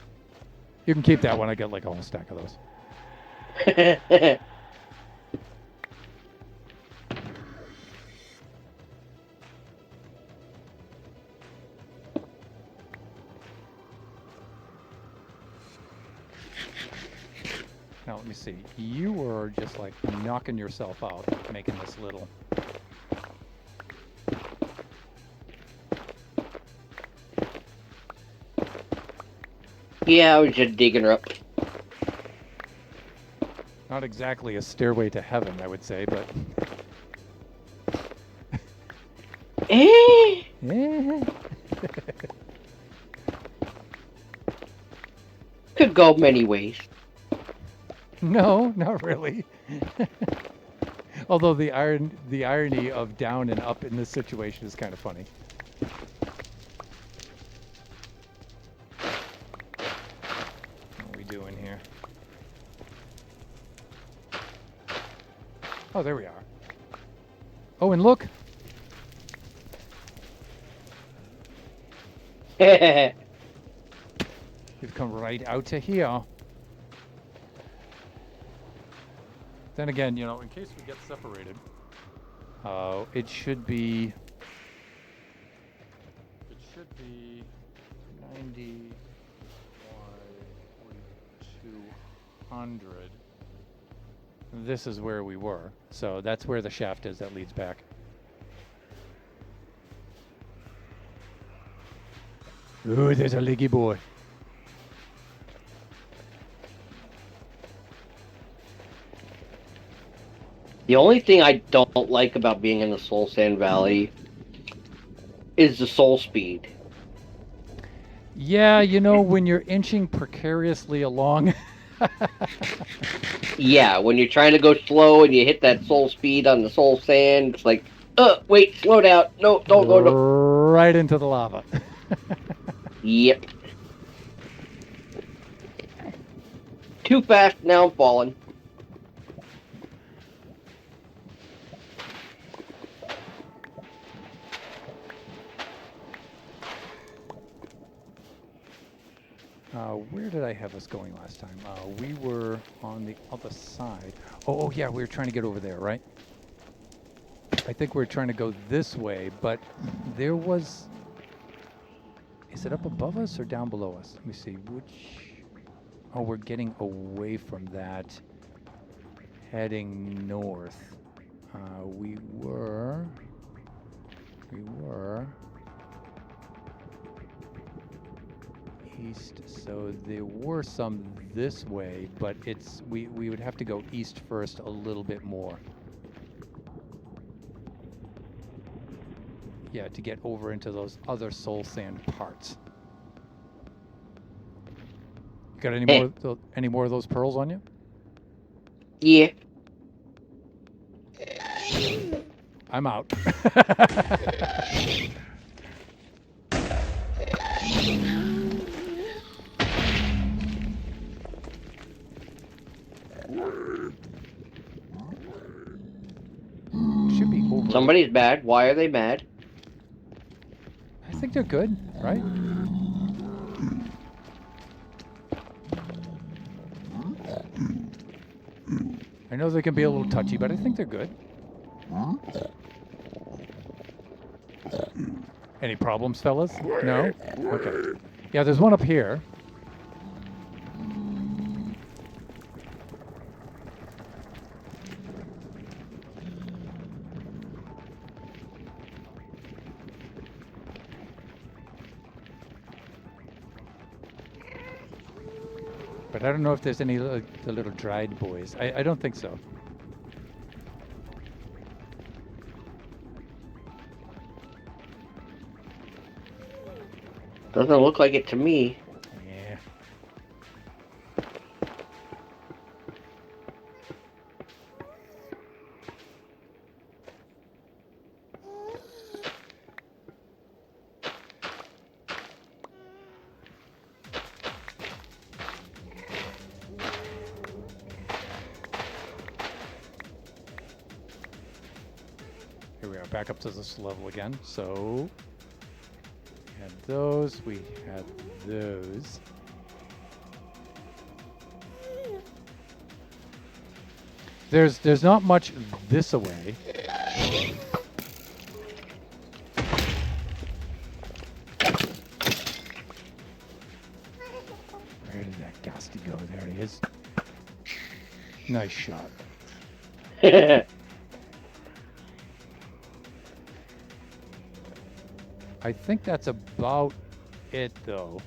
You can keep that one. I got like a whole stack of those. Now, let me see. You were just like knocking yourself out, making this little. Yeah, I was just digging her up. Not exactly a stairway to heaven, I would say, but. Eh? Could go many ways. No, not really. Although the irony of down and up in this situation is kind of funny. What are we doing here? Oh, there we are. Oh, and look. We've come right out to here. Then again, you know, in case we get separated, it should be 90 by 4200. This is where we were, so that's where the shaft is that leads back. Ooh, there's a leggy boy. The only thing I don't like about being in the Soul Sand Valley is the soul speed. Yeah, you know, when you're inching precariously along. Yeah, when you're trying to go slow and you hit that soul speed on the soul sand, it's like, wait, slow down. No, don't go. No. Right into the lava. Yep. Too fast, now I'm falling. Where did I have us going last time? We were on the other side. Oh, yeah, we were trying to get over there, right? I think we're trying to go this way, but there was... Is it up above us or down below us? Let me see. Which... Oh, we're getting away from that. Heading north. We were... east, so there were some this way, but it's we would have to go east first a little bit more. yeah, to get over into those other soul sand parts. You got any more of those pearls on you? Yeah. I'm out. Should be over. Somebody's mad. Why are they mad? I think they're good, right? I know they can be a little touchy, but I think they're good. Any problems, fellas? No? Okay. Yeah, there's one up here. But I don't know if there's any the little dried boys. I don't think so. Doesn't look like it to me. Yeah. Here we are, back up to this level again. So, we had those, we had those. There's not much this away. Where did that ghosty go? There he is. Nice shot. I think that's about it, though.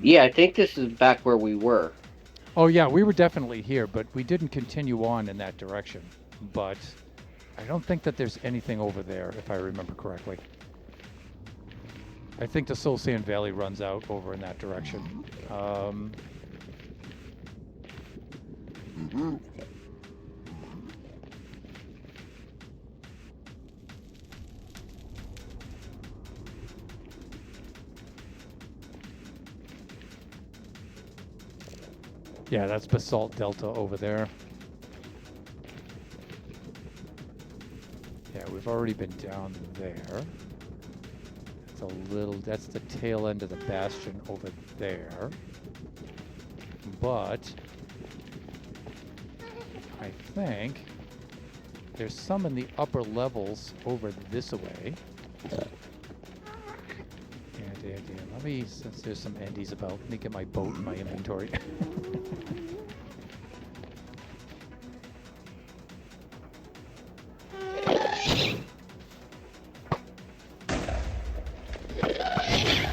Yeah, I think this is back where we were. Oh, yeah, we were definitely here, but we didn't continue on in that direction. But I don't think that there's anything over there, if I remember correctly. I think the Soul Sand Valley runs out over in that direction. Yeah, that's Basalt Delta over there. Yeah, we've already been down there. That's the tail end of the bastion over there. But I think there's some in the upper levels over this way. Yeah. Let me, since there's some Endies about, let me get my boat in my inventory.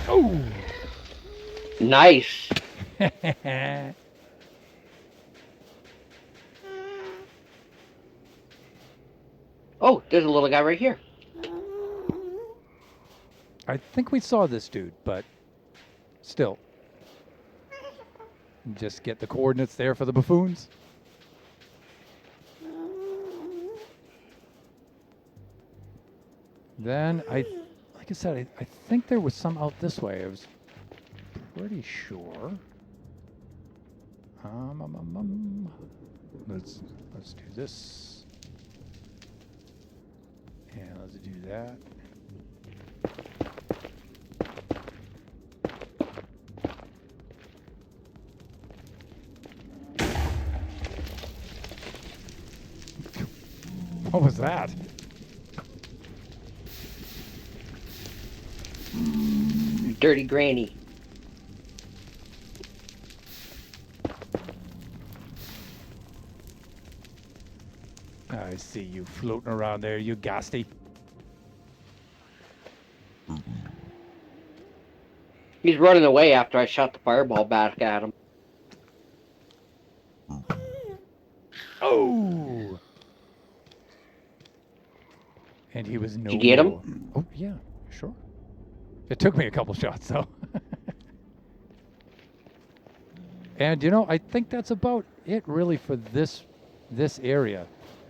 Oh! Nice. Oh, there's a little guy right here. I think we saw this dude, but still. Just get the coordinates there for the buffoons. Then like I said, I think there was some out this way. I was pretty sure. Let's do this. And let's do that. What was that? Dirty granny. I see you floating around there, you ghosty. He's running away after I shot the fireball back at him. Oh! And he was no Did you get him? more. Oh, yeah, sure. It took me a couple shots, though. And, you know, I think that's about it, really, for this area.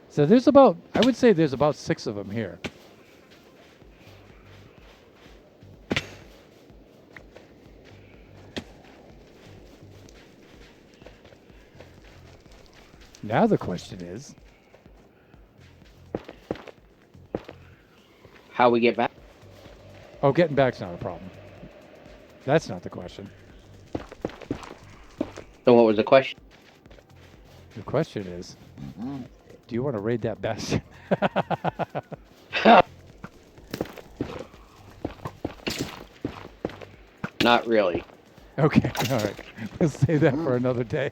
So there's about, I would say there's about 6 of them here. Now the question is, how we get back? oh, getting back's not a problem. That's not the question. So what was the question? The question is, do you want to raid that bastion? Not really. Okay, all right. Let's save that for another day.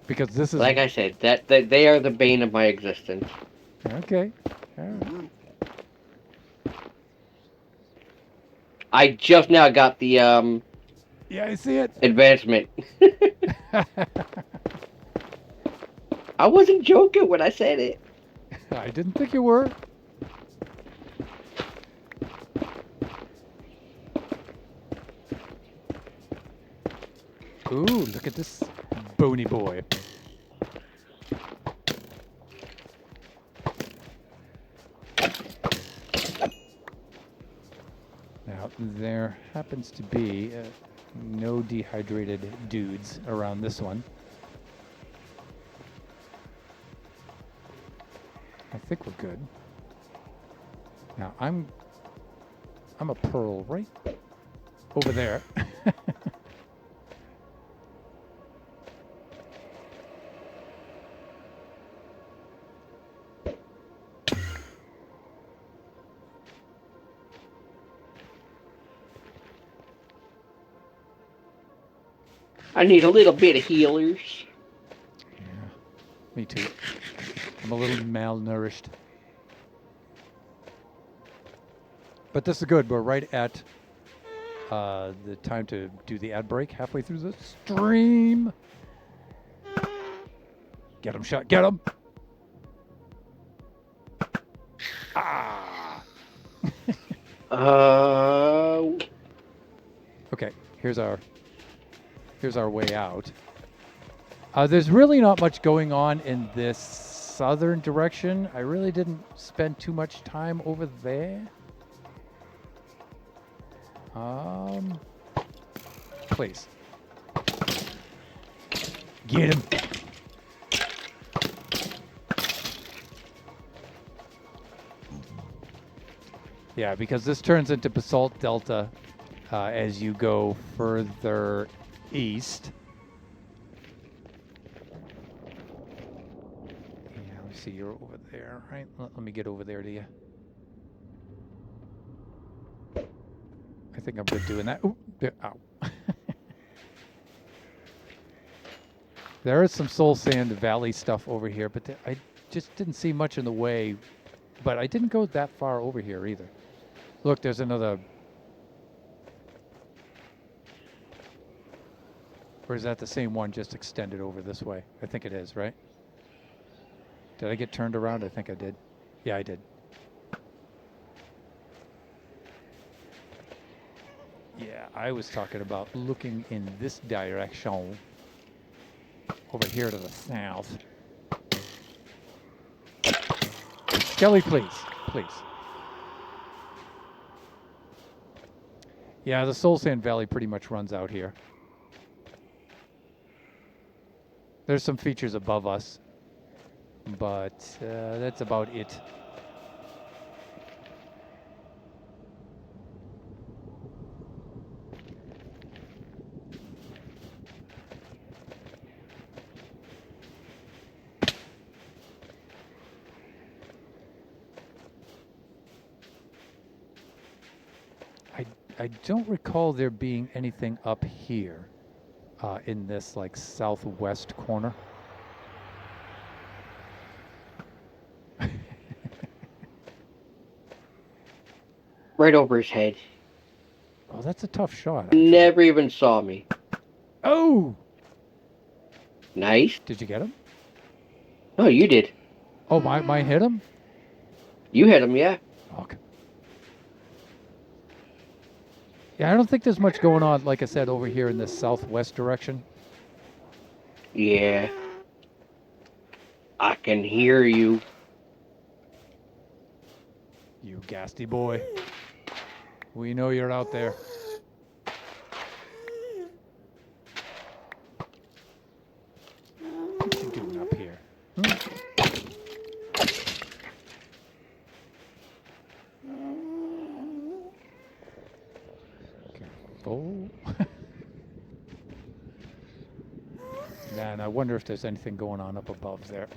Because this is... Like I said, that they are the bane of my existence. Okay. All right. I just now got the Yeah, I see it. advancement. I wasn't joking when I said it. I didn't think you were. Ooh, look at this bony boy. Now, there happens to be no dehydrated dudes around this one. I think we're good. Now, I'm a pearl right over there. I need a little bit of healers. Yeah, me too. I'm a little malnourished. But this is good. We're right at the time to do the ad break, halfway through the stream. Get him, shot. Get him. Ah. Okay, here's our way out. There's really not much going on in this southern direction. I really didn't spend too much time over there. Please. Get him. Yeah, because this turns into Basalt Delta as you go further east. Yeah, let me see, you're over there, right? Let me get over there to you. I think I'm good doing that. Ooh, there, ow. There is some Soul Sand Valley stuff over here, but I just didn't see much in the way. But I didn't go that far over here either. Look, there's another... Or is that the same one just extended over this way? I think it is, right? Did I get turned around? I think I did. Yeah, I did. Yeah, I was talking about looking in this direction. Over here to the south. Kelly, please. Please. Yeah, the Soul Sand Valley pretty much runs out here. There's some features above us, but that's about it. I don't recall there being anything up here in this like southwest corner. Right over his head. Oh, that's a tough shot. Actually. Never even saw me. Oh! Nice. Did you get him? Oh, you did. Oh, mine hit him? You hit him, yeah. Okay. Yeah, I don't think there's much going on, like I said, over here in the southwest direction. Yeah. I can hear you. You gasty boy. We know you're out there. What you doing up here? Careful. Man, I wonder if there's anything going on up above there.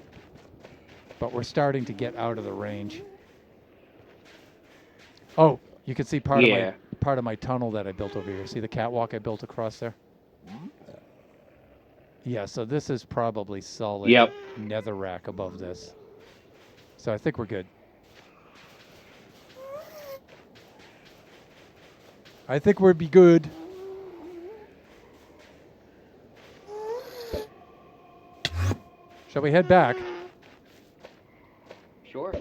But we're starting to get out of the range. Oh, you can see part of my tunnel that I built over here. See the catwalk I built across there? Yeah, so this is probably solid netherrack above this. So I think we're good. I think we'd be good. Shall we head back? Sure.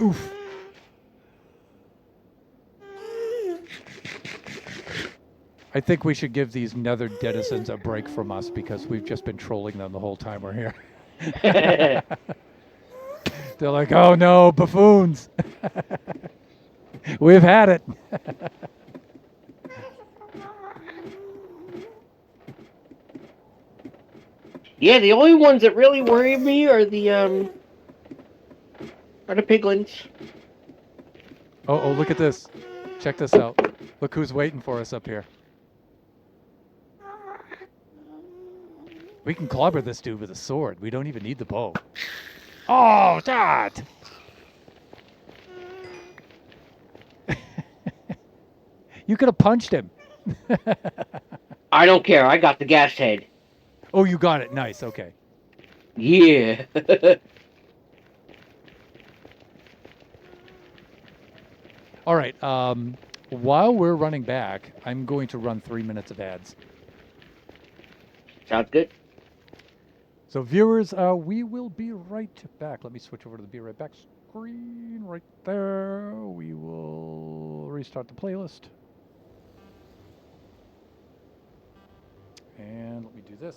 Oof. I think we should give these nether denizens a break from us because we've just been trolling them the whole time we're here. They're like, oh no, buffoons. We've had it. Yeah, the only ones that really worry me are the piglins. Oh, look at this. Check this out. Look who's waiting for us up here. We can clobber this dude with a sword. We don't even need the bow. Oh, that! You could have punched him. I don't care. I got the gas head. Oh, you got it. Nice. Okay. Yeah. All right. While we're running back, I'm going to run 3 minutes of ads. Sounds good. So viewers, we will be right back. Let me switch over to the Be Right Back screen right there. We will restart the playlist. And let me do this.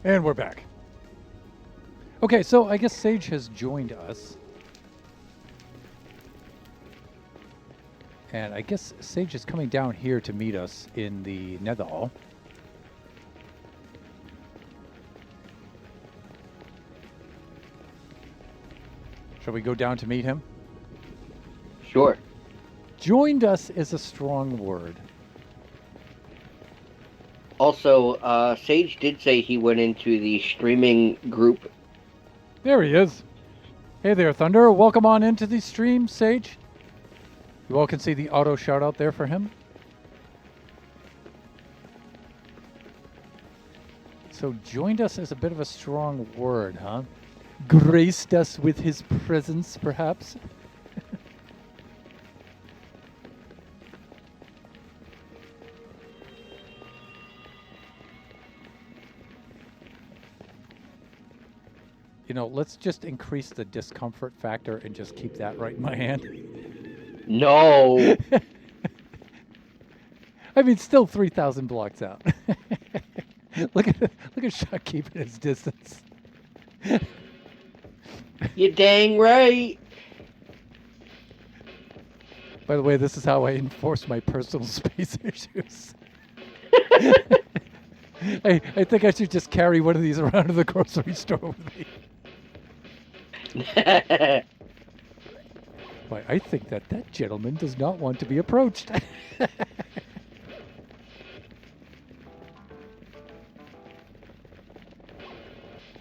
And we're back. Okay, so I guess Sage has joined us. And I guess Sage is coming down here to meet us in the Nether Hall. Shall we go down to meet him? Sure. Joined us is a strong word. Also, Sage did say he went into the streaming group. There he is. Hey there, Thunder. Welcome on into the stream, Sage. You all can see the auto shout out there for him. So joined us is a bit of a strong word, huh? Graced us with his presence, perhaps? You know, let's just increase the discomfort factor and just keep that right in my hand. No. I mean, still 3,000 blocks out. look at Chuck keeping his distance. You dang right. By the way, this is how I enforce my personal space issues. I think I should just carry one of these around to the grocery store with me. Why, I think that gentleman does not want to be approached.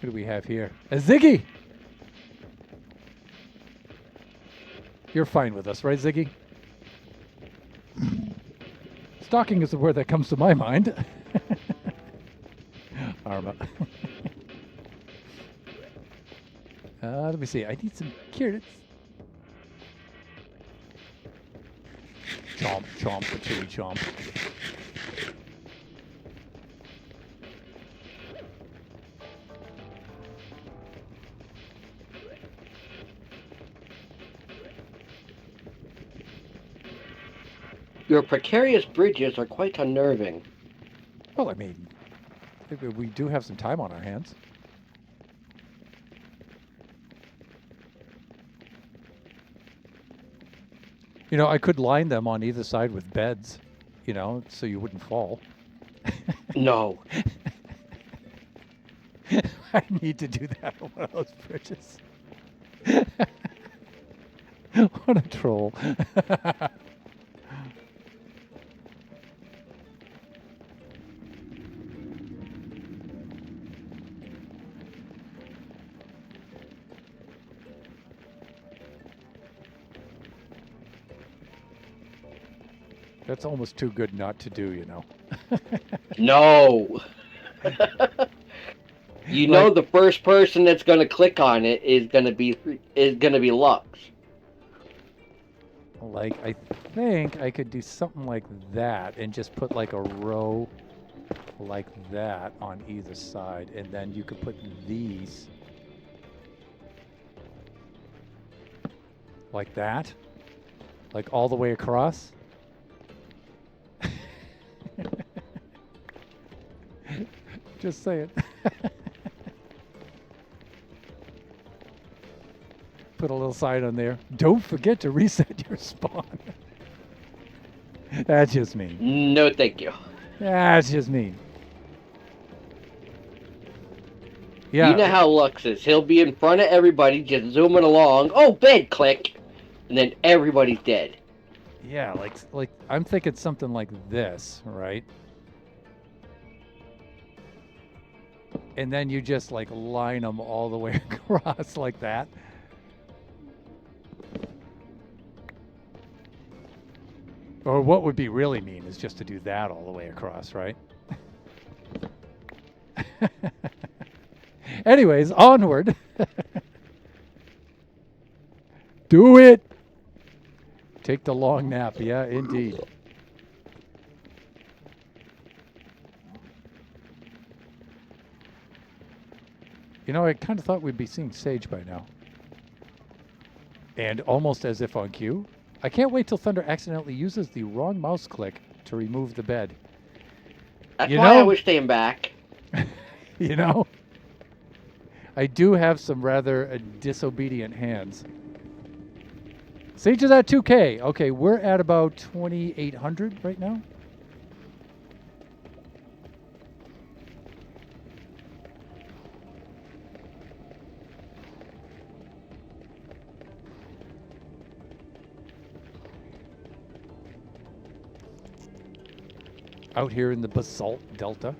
What do we have here? A Ziggy! You're fine with us, right, Ziggy? Stalking is the word that comes to my mind. Arma. Let me see. I need some carrots. Chomp, chomp, the chili chomp. Your precarious bridges are quite unnerving. Well, I mean, we do have some time on our hands. You know, I could line them on either side with beds, you know, so you wouldn't fall. No. I need to do that on one of those bridges. What a troll. That's almost too good not to do, you know. No. You know, Like- the first person that's going to click on it is going to be Lux. Like, I think I could do something like that and just put like a row like that on either side, and then you could put these like that, like all the way across. Just saying. Put a little sign on there. Don't forget to reset your spawn. That's just me. No, thank you. That's just me. Yeah. You know how Lux is. He'll be in front of everybody, just zooming along. Oh, bed, click. And then everybody's dead. Yeah, like I'm thinking something like this, right? And then you just like line them all the way across like that. Or what would be really mean is just to do that all the way across, right? Anyways, onward. Do it. Take the long nap. Yeah, indeed. You know, I kind of thought we'd be seeing Sage by now. And almost as if on cue, I can't wait till Thunder accidentally uses the wrong mouse click to remove the bed. That's You why I know- was staying back. You know? I do have some rather disobedient hands. Siege is at 2K. Okay, we're at about 2,800 right now. Out here in the basalt delta.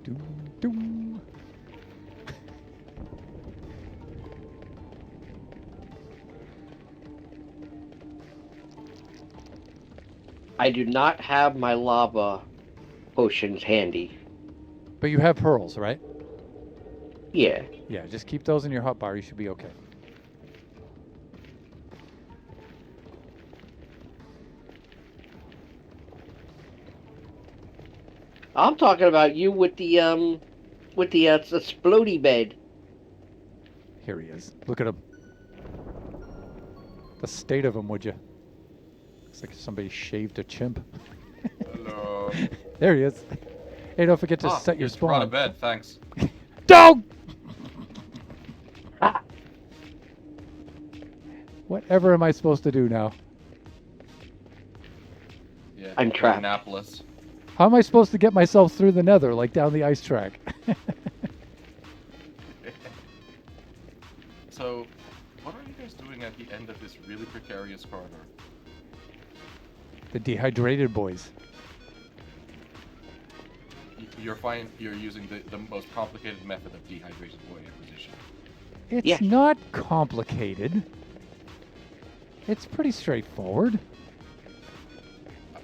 Doom, doom. I do not have my lava potions handy. But you have pearls, right? Yeah. Yeah, just keep those in your hotbar. You should be okay. I'm talking about you with the explodey bed. Here he is. Look at him. The state of him, would you? Looks like somebody shaved a chimp. Hello. There he is. Hey, don't forget to set your Just brought a spawn. bed, thanks. Dog! Whatever am I supposed to do now? Yeah, I'm trapped. Annapolis. How am I supposed to get myself through the nether, like down the ice track? So, what are you guys doing at the end of this really precarious corridor? The dehydrated boys. You're fine. You're using the most complicated method of dehydrated boy acquisition. It's Yes. not complicated. It's pretty straightforward.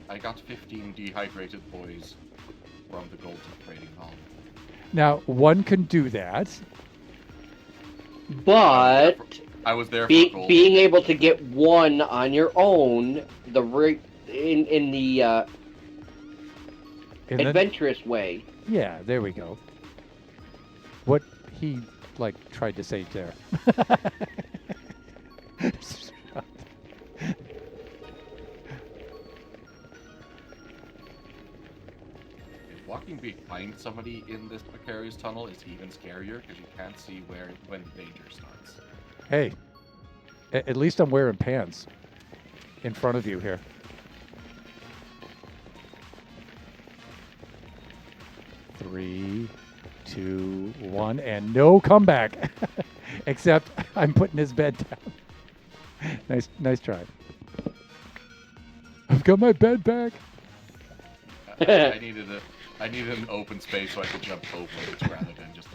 I got 15 dehydrated boys from the gold trading hall. Now, one can do that. But I was there for gold. being able to get one on your own, in the And then- adventurous way. yeah, there we go. What he, tried to say there. Walking behind somebody in this precarious tunnel is even scarier because you can't see when danger starts. Hey, at least I'm wearing pants in front of you here. Three, 2, 1, and no comeback. Except I'm putting his bed down. Nice try. I've got my bed back. I needed an open space so I could jump over it rather than just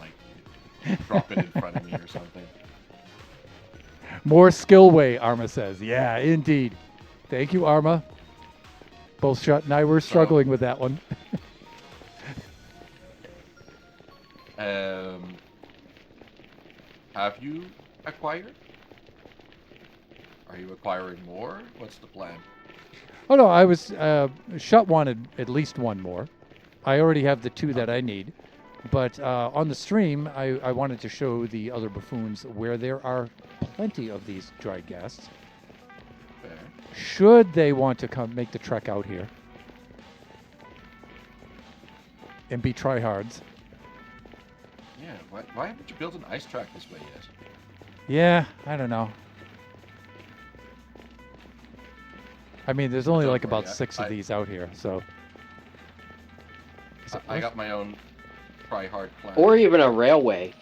drop it in front of me or something. More skillway, Arma says. Yeah, indeed. Thank you, Arma. Both Shut and I were struggling with that one. Have you acquired? Are you acquiring more? What's the plan? Oh no, I was Shut wanted at least one more. I already have the 2 that I need, but on the stream, I wanted to show the other buffoons where there are plenty of these dried ghasts. Fair. Should they want to come make the trek out here and be tryhards? Yeah. Why haven't you built an ice track this way yet? Yeah, I don't know. I mean, there's only Don't like worry, about 6 of these out here, so. I got my own try-hard plan. Or even a railway.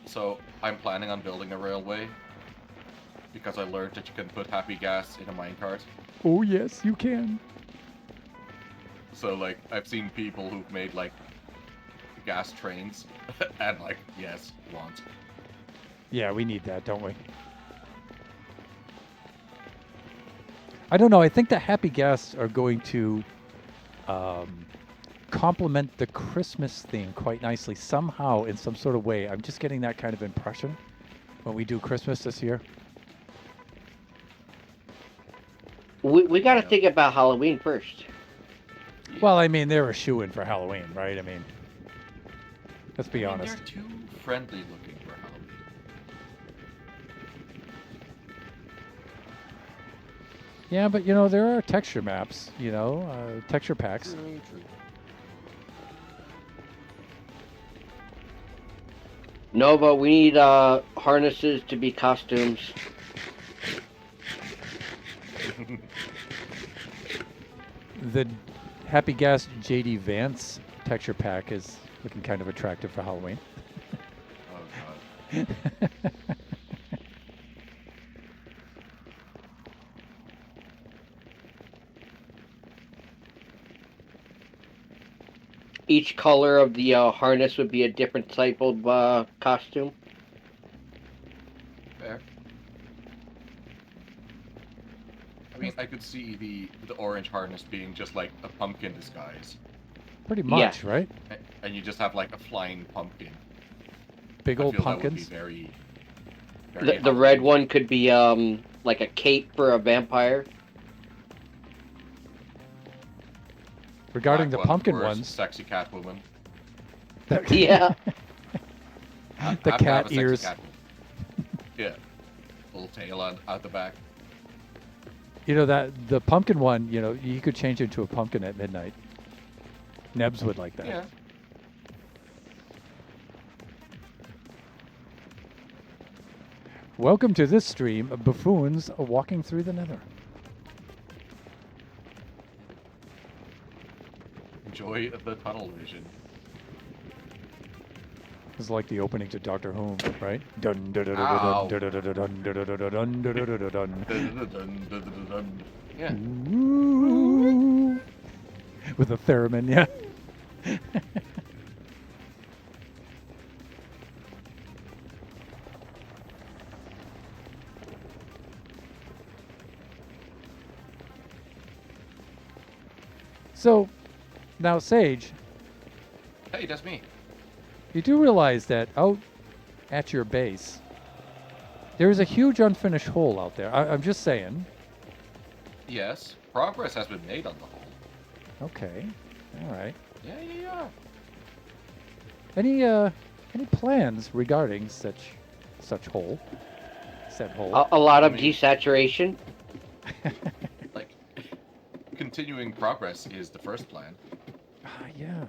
So I'm planning on building a railway because I learned that you can put happy gas in a minecart. Oh yes, you can. So I've seen people who've made gas trains and yes, want. Yeah, we need that, don't we? I don't know. I think the happy gas are going to complement the Christmas theme quite nicely somehow in some sort of way. I'm just getting that kind of impression when we do Christmas this year. We got to think about Halloween first. Well, I mean, they're a shoo-in for Halloween, right? I mean, let's be honest. They're too friendly looking for Halloween. Yeah, but you know there are texture maps. You know, texture packs. True, true. No, but we need harnesses to be costumes. The Happy Gas JD Vance texture pack is looking kind of attractive for Halloween. Oh god. Each color of the harness would be a different type of costume. Fair. I mean, I could see the orange harness being just like a pumpkin disguise, Pretty Yeah. much, right? and you just have like a flying pumpkin. Big I old feel that would be pumpkins. very The red Halloween. one could be like a cape for a vampire. Regarding the Black one, pumpkin worst, ones, Sexy Catwoman. Yeah. Ha- The have to have cat a sexy ears. Catwoman. Yeah. Little tail out the back. you know that the pumpkin one. You know, you could change into a pumpkin at midnight. Nebs would like that. Yeah. Welcome to this stream of buffoons walking through the nether. Enjoy the tunnel vision. It's like the opening to Doctor Who, right? Dun dun dun Ow. dun dun dun dun dun dun dun dun dun dun dun. Dun-dun-dun-dun-dun-dun. Yeah. Ooh. With a theremin, yeah. So, now Sage, Hey, that's me. you do realize that out at your base, there is a huge unfinished hole out there. I'm just saying. Yes. Progress has been made on the whole. Okay, all right. Yeah. Any plans regarding such hole? Said hole. A lot of I mean- desaturation. Like, continuing progress is the first plan. Yeah.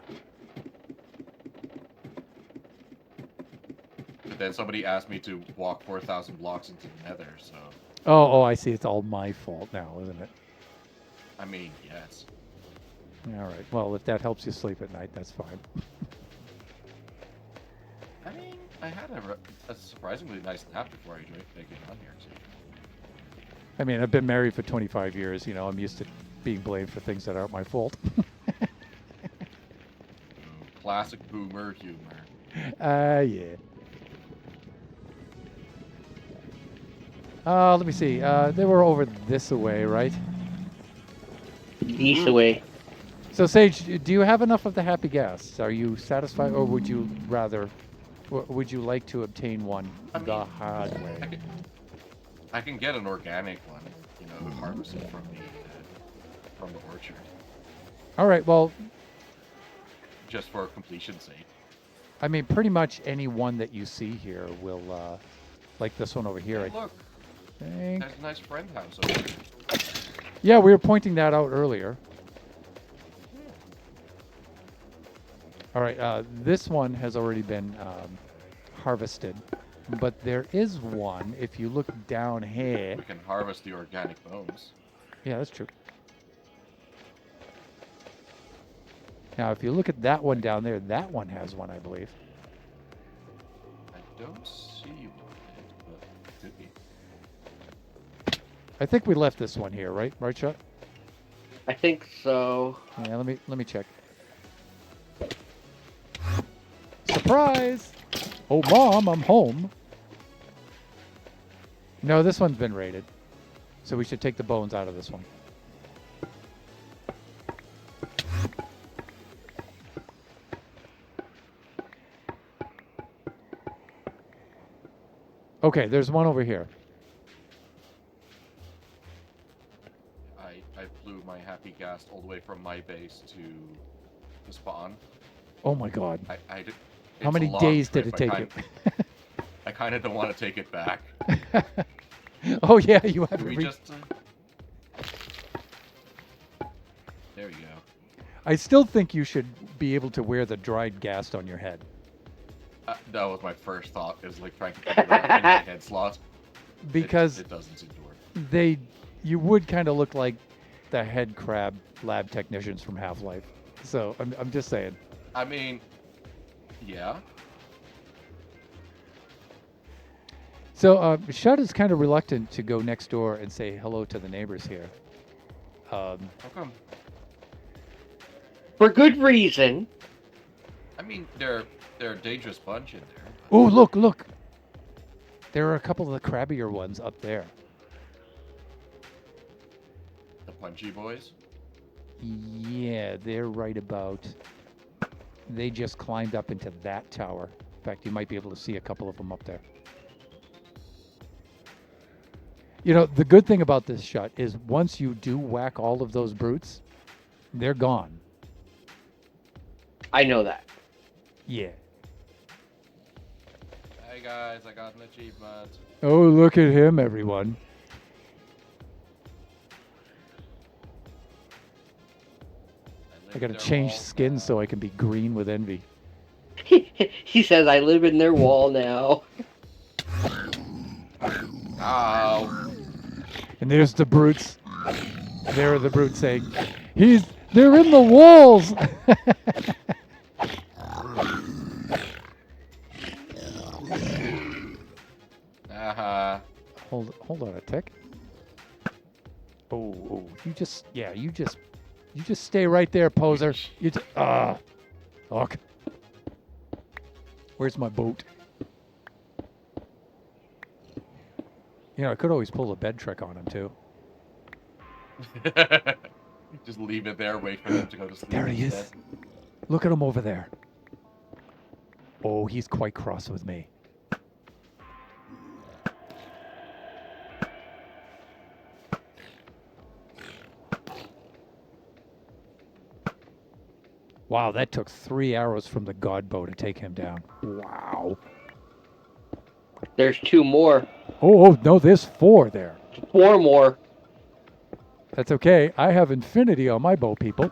But then somebody asked me to walk 4,000 blocks into the nether, so... Oh, I see. It's all my fault now, isn't it? I mean, yes. All right. Well, if that helps you sleep at night, that's fine. I mean, I had a surprisingly nice nap before I came on here, so... I mean, I've been married for 25 years. You know, I'm used to being blamed for things that aren't my fault. Classic boomer humor. Yeah. Let me see. They were over this away, right? East away. So, Sage, do you have enough of the happy gas? Are you satisfied, or would you rather, would you like to obtain one I the mean, hard way? I can get an organic one, you know, harvested from the orchard, All right. Well, just for completion's sake. I mean, pretty much any one that you see here will, like this one over here. Hey, look, I think. there's a nice friend house over here. Yeah, we were pointing that out earlier. All right, this one has already been harvested, but there is one. If you look down here, We can harvest the organic bones. yeah, that's true. Now, if you look at that one down there, that one has one, I believe. I don't see one, but it could be. I think we left this one here, right? Right, Shot? I think so. Yeah, let me check. Surprise! Oh, Mom, I'm home. No, this one's been raided. So we should take the bones out of this one. Okay, there's one over here. I flew my happy gas all the way from my base to the spawn. Oh my god. I did. How it's many a long days did trip. it take you? I kind of don't want to take it back. Oh yeah, you have Can we every... just I still think you should be able to wear the dried ghast on your head. That was my first thought. Is like trying to fit that in my head slot. Because it doesn't seem to work. you would kind of look like the head crab lab technicians from Half-Life. So I'm just saying. I mean, yeah. So Shud is kind of reluctant to go next door and say hello to the neighbors here. How come? For good reason. I mean, they're a dangerous bunch in there. Oh, look. There are a couple of the crabbier ones up there. The punchy boys. Yeah, they're right about. They just climbed up into that tower. In fact, you might be able to see a couple of them up there. You know, the good thing about this shot is once you do whack all of those brutes, they're gone. I know that. Yeah. Hey guys, I got an achievement. Oh, look at him, everyone. I gotta change skin so I can be green with envy. He says, I live in their wall now. Ow. And there's the brutes. There are the brutes saying, they're in the walls. Hold on a tick. Oh, you just stay right there, poser. You just, fuck. Where's my boat? You know, I could always pull a bed trick on him too. Just leave it there, wait for them to go to sleep. There he is. Look at him over there. Oh, he's quite cross with me. Wow, that took 3 arrows from the god bow to take him down. Wow. There's 2 more. Oh, no, there's 4 there. 4 more. That's okay. I have infinity on my bow, people.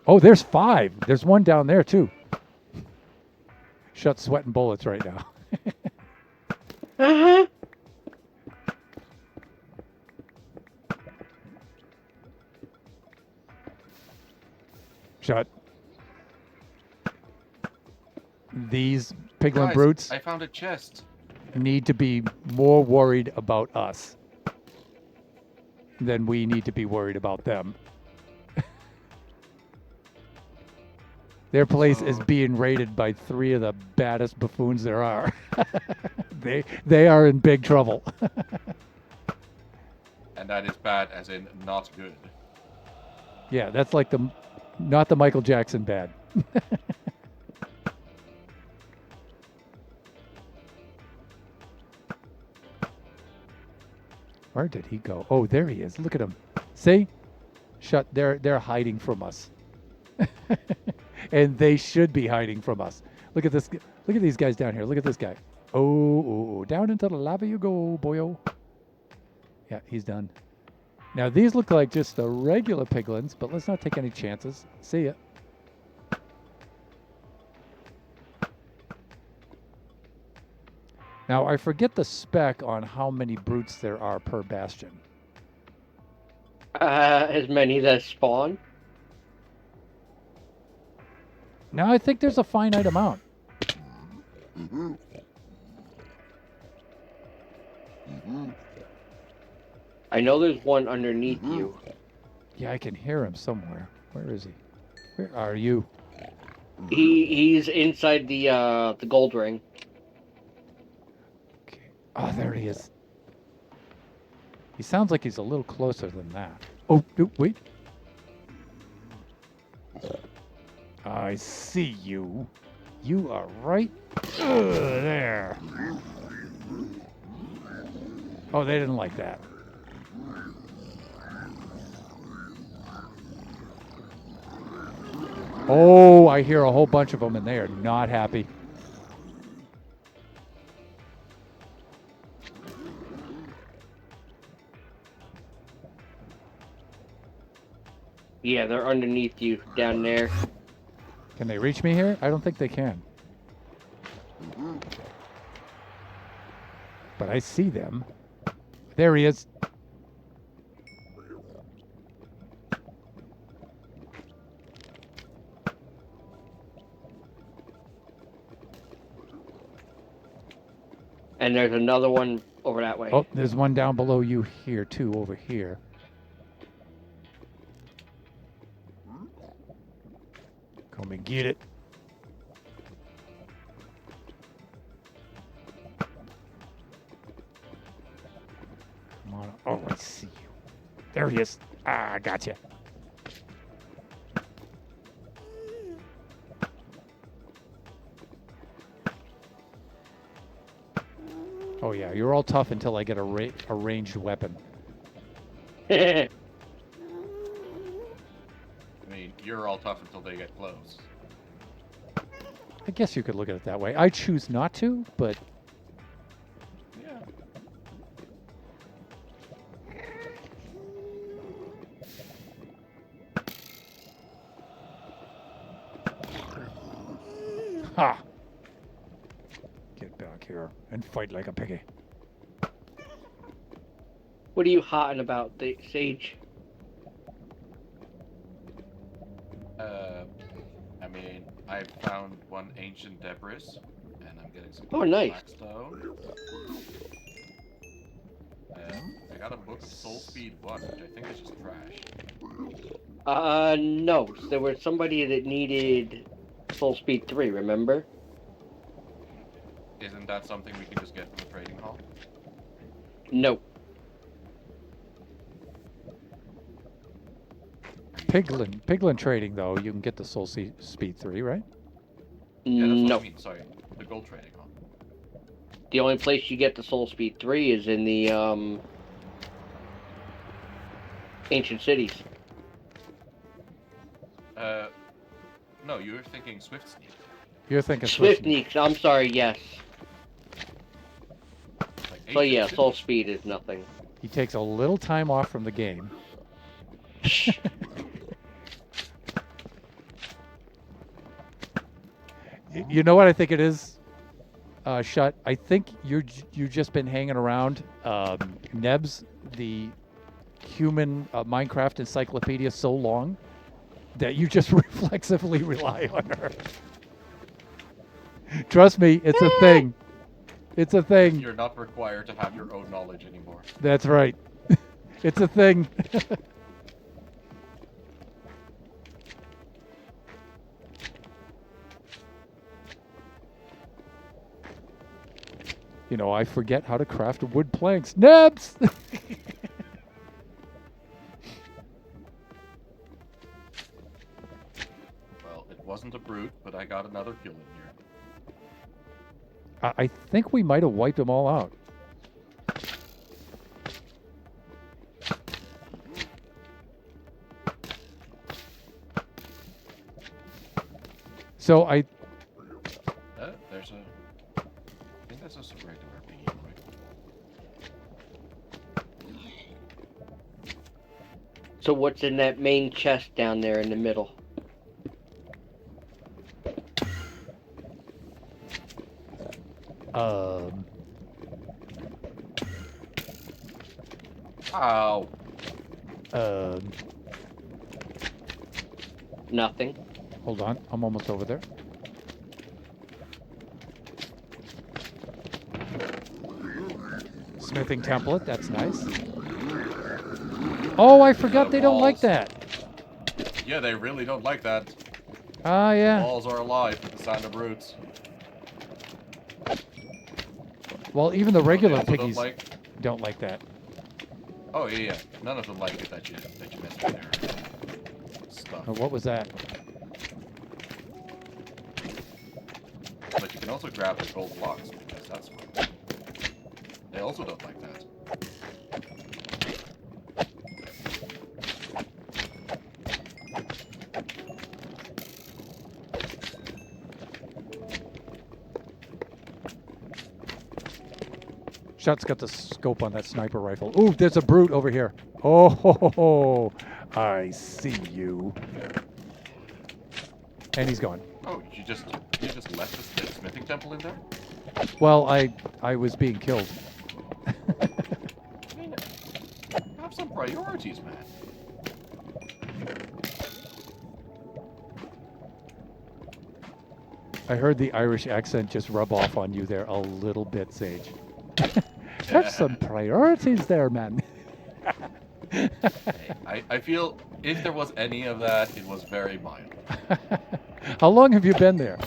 Oh, there's 5. There's 1 down there, too. Shut sweating bullets right now. Uh-huh. Shut. These piglin Guys, brutes I found a chest. need to be more worried about us than we need to be worried about them. Their place is being raided by 3 of the baddest buffoons there are. They are in big trouble. And that is bad, as in not good. Yeah, that's like not the Michael Jackson bad. Where did he go? Oh, there he is. Look at him. See? Shut. They're hiding from us. And they should be hiding from us. Look at this. Look at these guys down here. Look at this guy. Oh, down into the lava you go, boyo. Yeah, he's done. Now, these look like just the regular piglins, but let's not take any chances. See ya. Now, I forget the spec on how many brutes there are per bastion. As many that spawn. Now, I think there's a finite amount. I know there's one underneath you. Yeah, I can hear him somewhere. Where is he? Where are you? He's inside the gold ring. Okay. Oh, there he is. He sounds like he's a little closer than that. Oh, wait. I see you. You are right there. Oh, they didn't like that. Oh, I hear a whole bunch of them, and they are not happy. Yeah, they're underneath you down there. Can they reach me here? I don't think they can. But I see them. There he is. And there's another one over that way. Oh, there's one down below you here, too, over here. Come and get it. Come on. Oh, I see you. There he is. Ah, I gotcha. Oh, yeah, you're all tough until I get a ranged weapon. I mean, you're all tough until they get close. I guess you could look at it that way. I choose not to, but Yeah. ha! Get back here and fight like a piggy. What are you hotting about, Sage? I mean, I found one ancient debris, and I'm getting some Oh, nice. blackstone. I got a book of Soul Speed 1, which I think is just trash. No. There was somebody that needed Soul Speed 3, remember? Isn't that something we can just get from the trading hall? No. Piglin trading, though, you can get the Soul Speed 3, right? Yeah, that's what No. I mean, sorry. The gold trading hall. The only place you get the Soul Speed 3 is in the, Ancient Cities. No, you were thinking Swift Sneak. You're thinking Swift Sneaks, I'm sorry, yes. Like So yeah, ancient Soul cities. Speed is nothing. He takes a little time off from the game. You know what I think it is, Shut? I think you've just been hanging around Nebs, the human Minecraft encyclopedia, so long that you just reflexively rely on her. Trust me, it's a thing. It's a thing. You're not required to have your own knowledge anymore. That's right. It's a thing. You know, I forget how to craft wood planks. Nebs! Well, it wasn't a brute, but I got another kill in here. I think we might have wiped them all out. So There's a... I think that's just a regular beam, right? So what's in that main chest down there in the middle? Ow! Nothing. Hold on, I'm almost over there. Smithing template, that's nice. Oh, I forgot they don't like walls. that. Yeah, they really don't like that. Ah, yeah. Walls are alive with the sound of roots. Well, even the regular Also piggies don't like... don't like that. Oh, yeah. None of them like it that you mess with their stuff. Oh, what was that? But you can also grab the gold blocks, because that's fun. They also don't like that. Shot's got the scope on that sniper rifle. Ooh, there's a brute over here. Oh, ho, ho, ho. I see you. And he's gone. Oh, you just left the smithing temple in there? Well, I was being killed. I mean, have some priorities, man. I heard the Irish accent just rub off on you there a little bit, Sage. Have some priorities there, man. Hey, I feel if there was any of that, it was very mild. How long have you been there?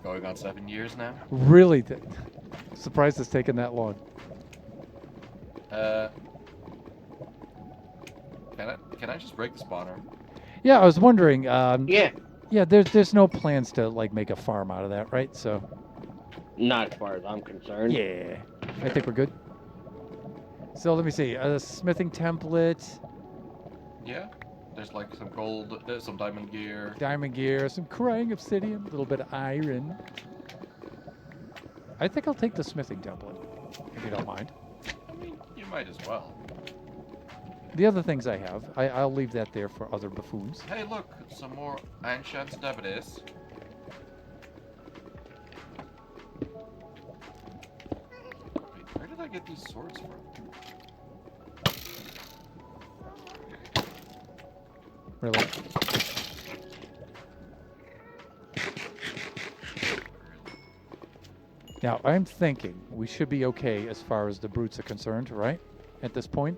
Going on 7 years now. Really? Surprised it's taken that long. Can I just break the spawner? Yeah, I was wondering. Yeah, Yeah, there's no plans to like make a farm out of that, right? So. not as far as I'm concerned. Yeah, I think we're good. So let me see. A smithing template, Yeah. There's like some gold, some diamond gear. diamond gear, some crying obsidian, a little bit of iron. I think I'll take the smithing template, if you don't mind. I mean, you might as well. The other things I have, I'll leave that there for other buffoons. Hey, look, some more ancient debris. Wait, where did I get these swords from? Really. Now, I'm thinking we should be okay as far as the brutes are concerned, right? At this point?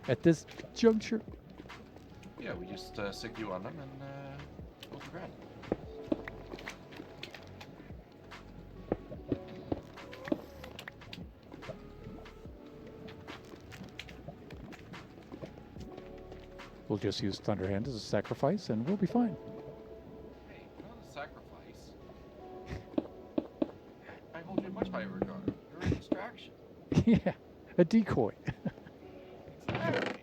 At this juncture? Yeah, we just sick you on them and go to ground. We'll just use Thunderhand as a sacrifice and we'll be fine. Hey, not a sacrifice. I hold you in much higher regard. You're a distraction. Yeah, a decoy. Exactly.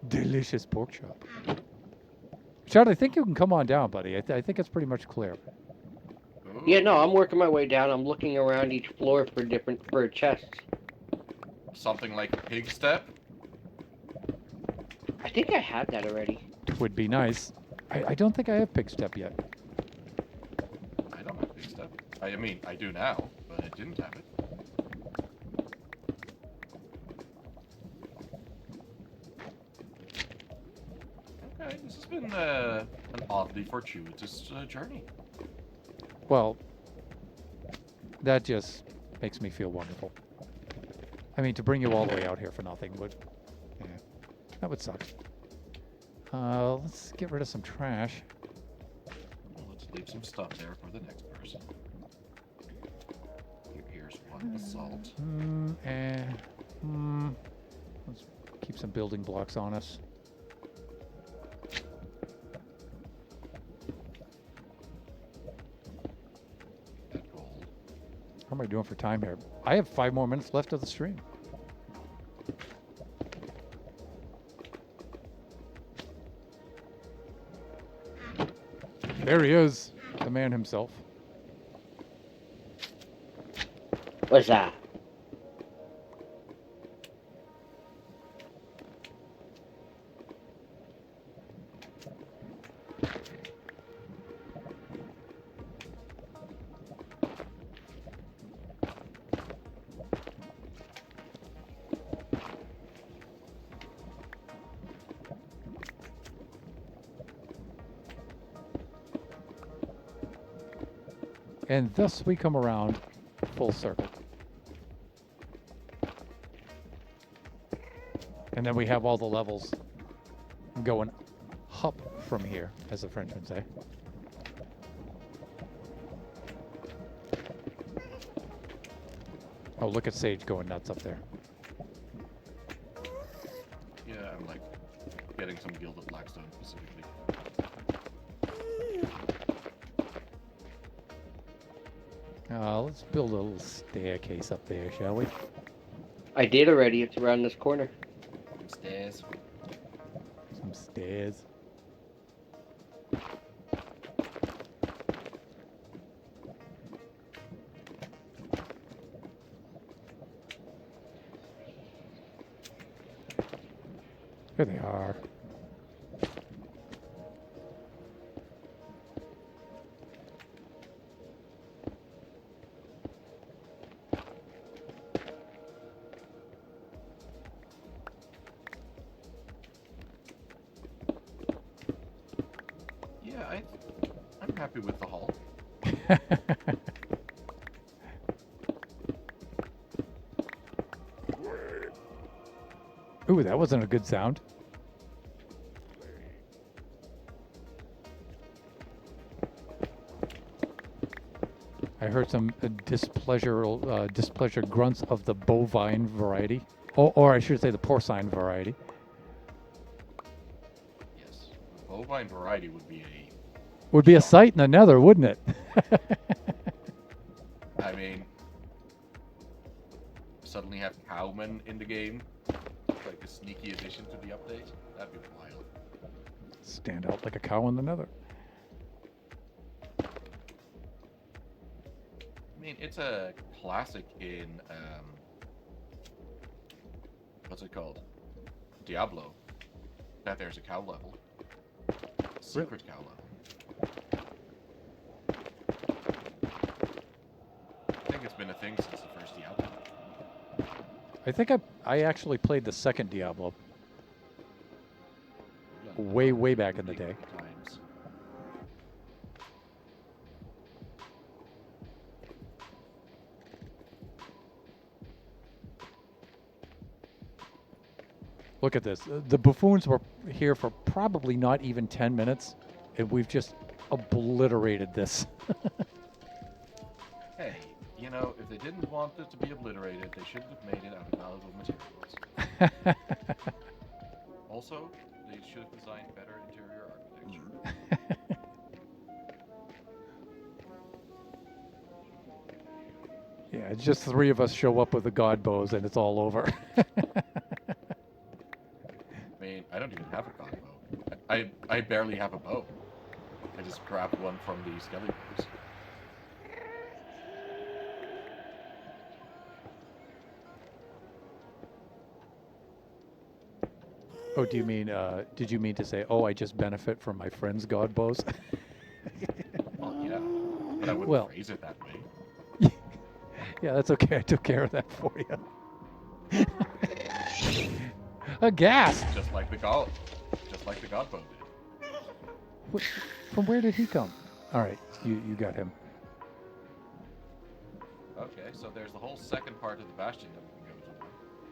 Delicious pork chop. Chad, I think you can come on down, buddy. I think it's pretty much clear. Ooh. Yeah, no, I'm working my way down. I'm looking around each floor for chests. Something like a pig step. I think I have that already. Would be nice. I don't think I have pig step yet. I don't have pig step. I mean, I do now, but I didn't have it. Okay, this has been an oddly fortuitous journey. Well, that just makes me feel wonderful. I mean, to bring you all the way out here for nothing would, yeah, that would suck. Let's get rid of some trash. Well, let's leave some stuff there for the next person. Here's one basalt. Let's keep some building blocks on us. That gold. How am I doing for time here? I have 5 more minutes left of the stream. There he is, the man himself. What's that? And thus we come around full circle. And then we have all the levels going up from here, as the French would say. Oh, look at Sage going nuts up there. Yeah, I'm like getting some gilded blackstone specifically. Let's build a little staircase up there, shall we? I did already. It's around this corner. Stairs. Some stairs. Here they are. Yeah, I'm happy with the haul. Ooh, that wasn't a good sound. I heard some displeasure grunts of the bovine variety, or I should say the porcine variety. Yes. Bovine variety would be a... Would be a sight in the nether, wouldn't it? I mean, suddenly have cowmen in the game, like a sneaky addition to the update. That'd be wild. Stand out like a cow in the nether. I mean, it's a classic in what's it called? Diablo. That there's a cow level. Secret cow level. I think it's been a thing since the first Diablo. I think I actually played the second Diablo way back in the day. Times. Look at this. The buffoons were here for probably not even 10 minutes, and we've just obliterated this. Hey, you know, if they didn't want it to be obliterated, they shouldn't have made it out of valuable materials. Also, they should have designed better interior architecture. Yeah, it's just three of us show up with the god bows, and it's all over. I mean, I don't even have a god bow. I barely have a bow. I just grabbed one from the skelly bows. Oh, do you mean, did you mean to say, oh, I just benefit from my friend's god bows? Well, yeah, but I wouldn't Well. phrase it that way. Yeah, that's okay. I took care of that for you. A gas! Just like the god bow did. From where did he come? All right, you got him. Okay, so there's the whole second part of the bastion that we can go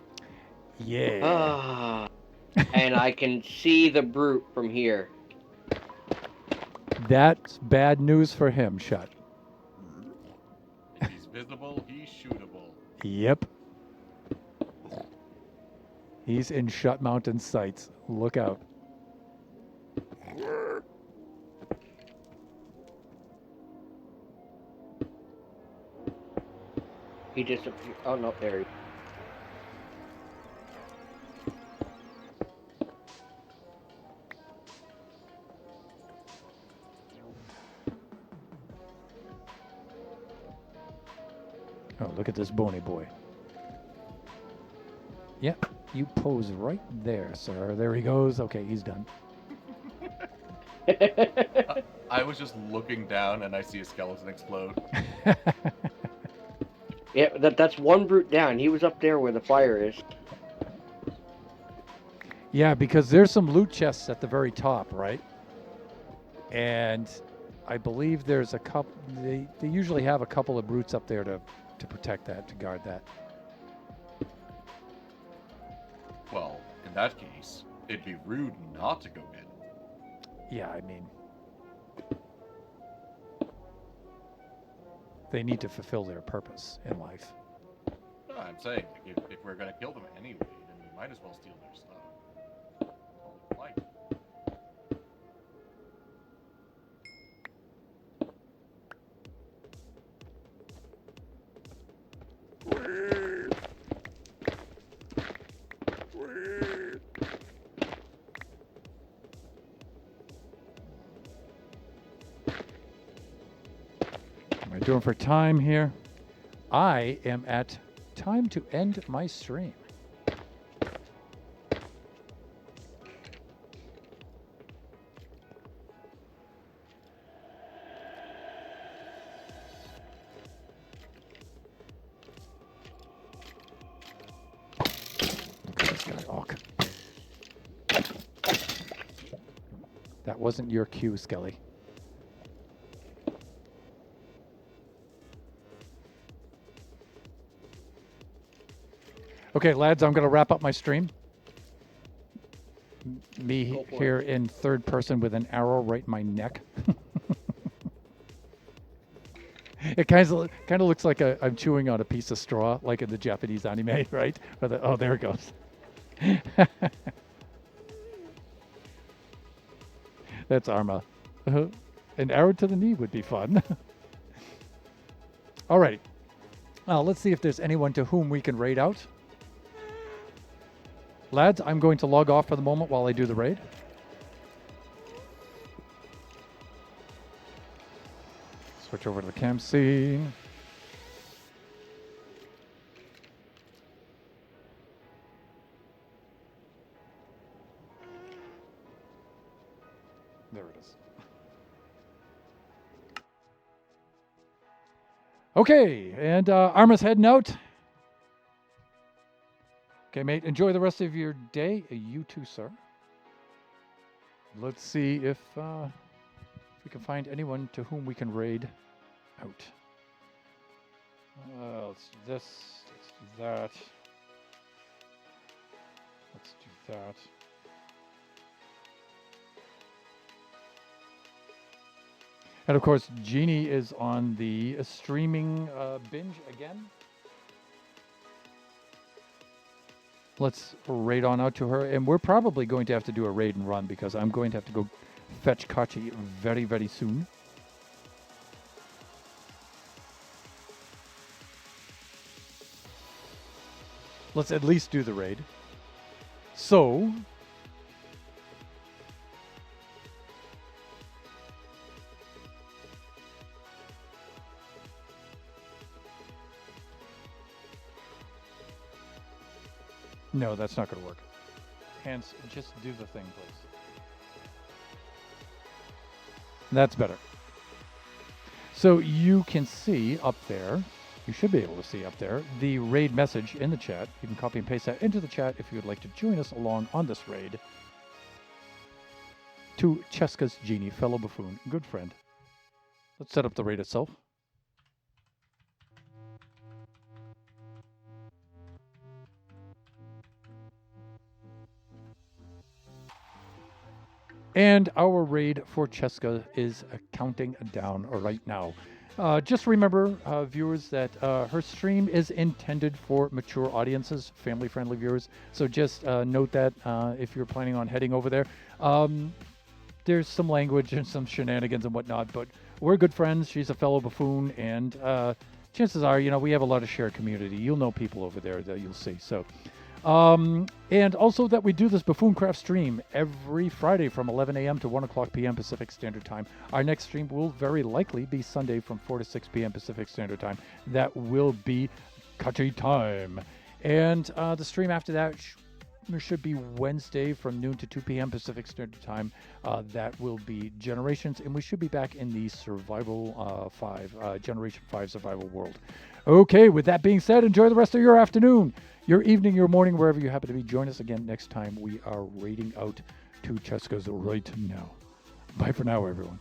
to. Yeah. Ah, and I can see the brute from here. That's bad news for him, Shut. If he's visible, he's shootable. Yep. He's in Shut Mountain sights. Look out. He disappeared. Oh no, there he. Oh, look at this bony boy. Yep, you pose right there, sir. There he goes. Okay, he's done. I was just looking down and I see a skeleton explode. Yeah, that's one brute down. He was up there where the fire is. Yeah, because there's some loot chests at the very top, right? And I believe there's a couple. They usually have a couple of brutes up there to protect that, to guard that. Well, in that case, it'd be rude not to go get it. Yeah, I mean, they need to fulfill their purpose in life. No, I'm saying, if we're gonna kill them anyway, then we might as well steal their stuff. Like, Am I doing for time here? I am at time to end my stream. That wasn't your cue, Skelly. Okay, lads, I'm going to wrap up my stream. Me Go for here in third person with an arrow right in my neck. It kind of looks like I'm chewing on a piece of straw, like in the Japanese anime, right? Oh, there it goes. That's Arma. An arrow to the knee would be fun. Alrighty. Let's see if there's anyone to whom we can raid out. Lads, I'm going to log off for the moment while I do the raid. Switch over to the camp scene. There it is. Okay, and Arma's heading out. Okay, mate, enjoy the rest of your day. You too, sir. Let's see if we can find anyone to whom we can raid out. Let's do this. Let's do that. Let's do that. And of course, Jeannie is on the streaming binge again. Let's raid on out to her. And we're probably going to have to do a raid and run because I'm going to have to go fetch Kachi very, very soon. Let's at least do the raid. So... No, that's not going to work. Hands, just do the thing, please. That's better. So you can see up there, you should be able to see up there, the raid message in the chat. You can copy and paste that into the chat if you would like to join us along on this raid. To Cheska's Genie, fellow buffoon, good friend. Let's set up the raid itself. And our raid for Cheska is counting down right now. Just remember, viewers, that her stream is intended for mature audiences, family-friendly viewers. So just note that if you're planning on heading over there. There's some language and some shenanigans and whatnot, but we're good friends. She's a fellow buffoon, and chances are, we have a lot of shared community. You'll know people over there that you'll see. So. And also that we do this Buffoncraft stream every Friday from 11 a.m. to 1 o'clock p.m. Pacific Standard Time. Our next stream will very likely be Sunday from 4 to 6 p.m. Pacific Standard Time. That will be Kachi time. And the stream after that should be Wednesday from noon to 2 p.m. Pacific Standard Time. That will be Generations, and we should be back in the Survival 5, Generation 5 Survival world. Okay, with that being said, enjoy the rest of your afternoon, your evening, your morning, wherever you happen to be. Join us again next time we are raiding out to Cheska's right now. Bye for now, everyone.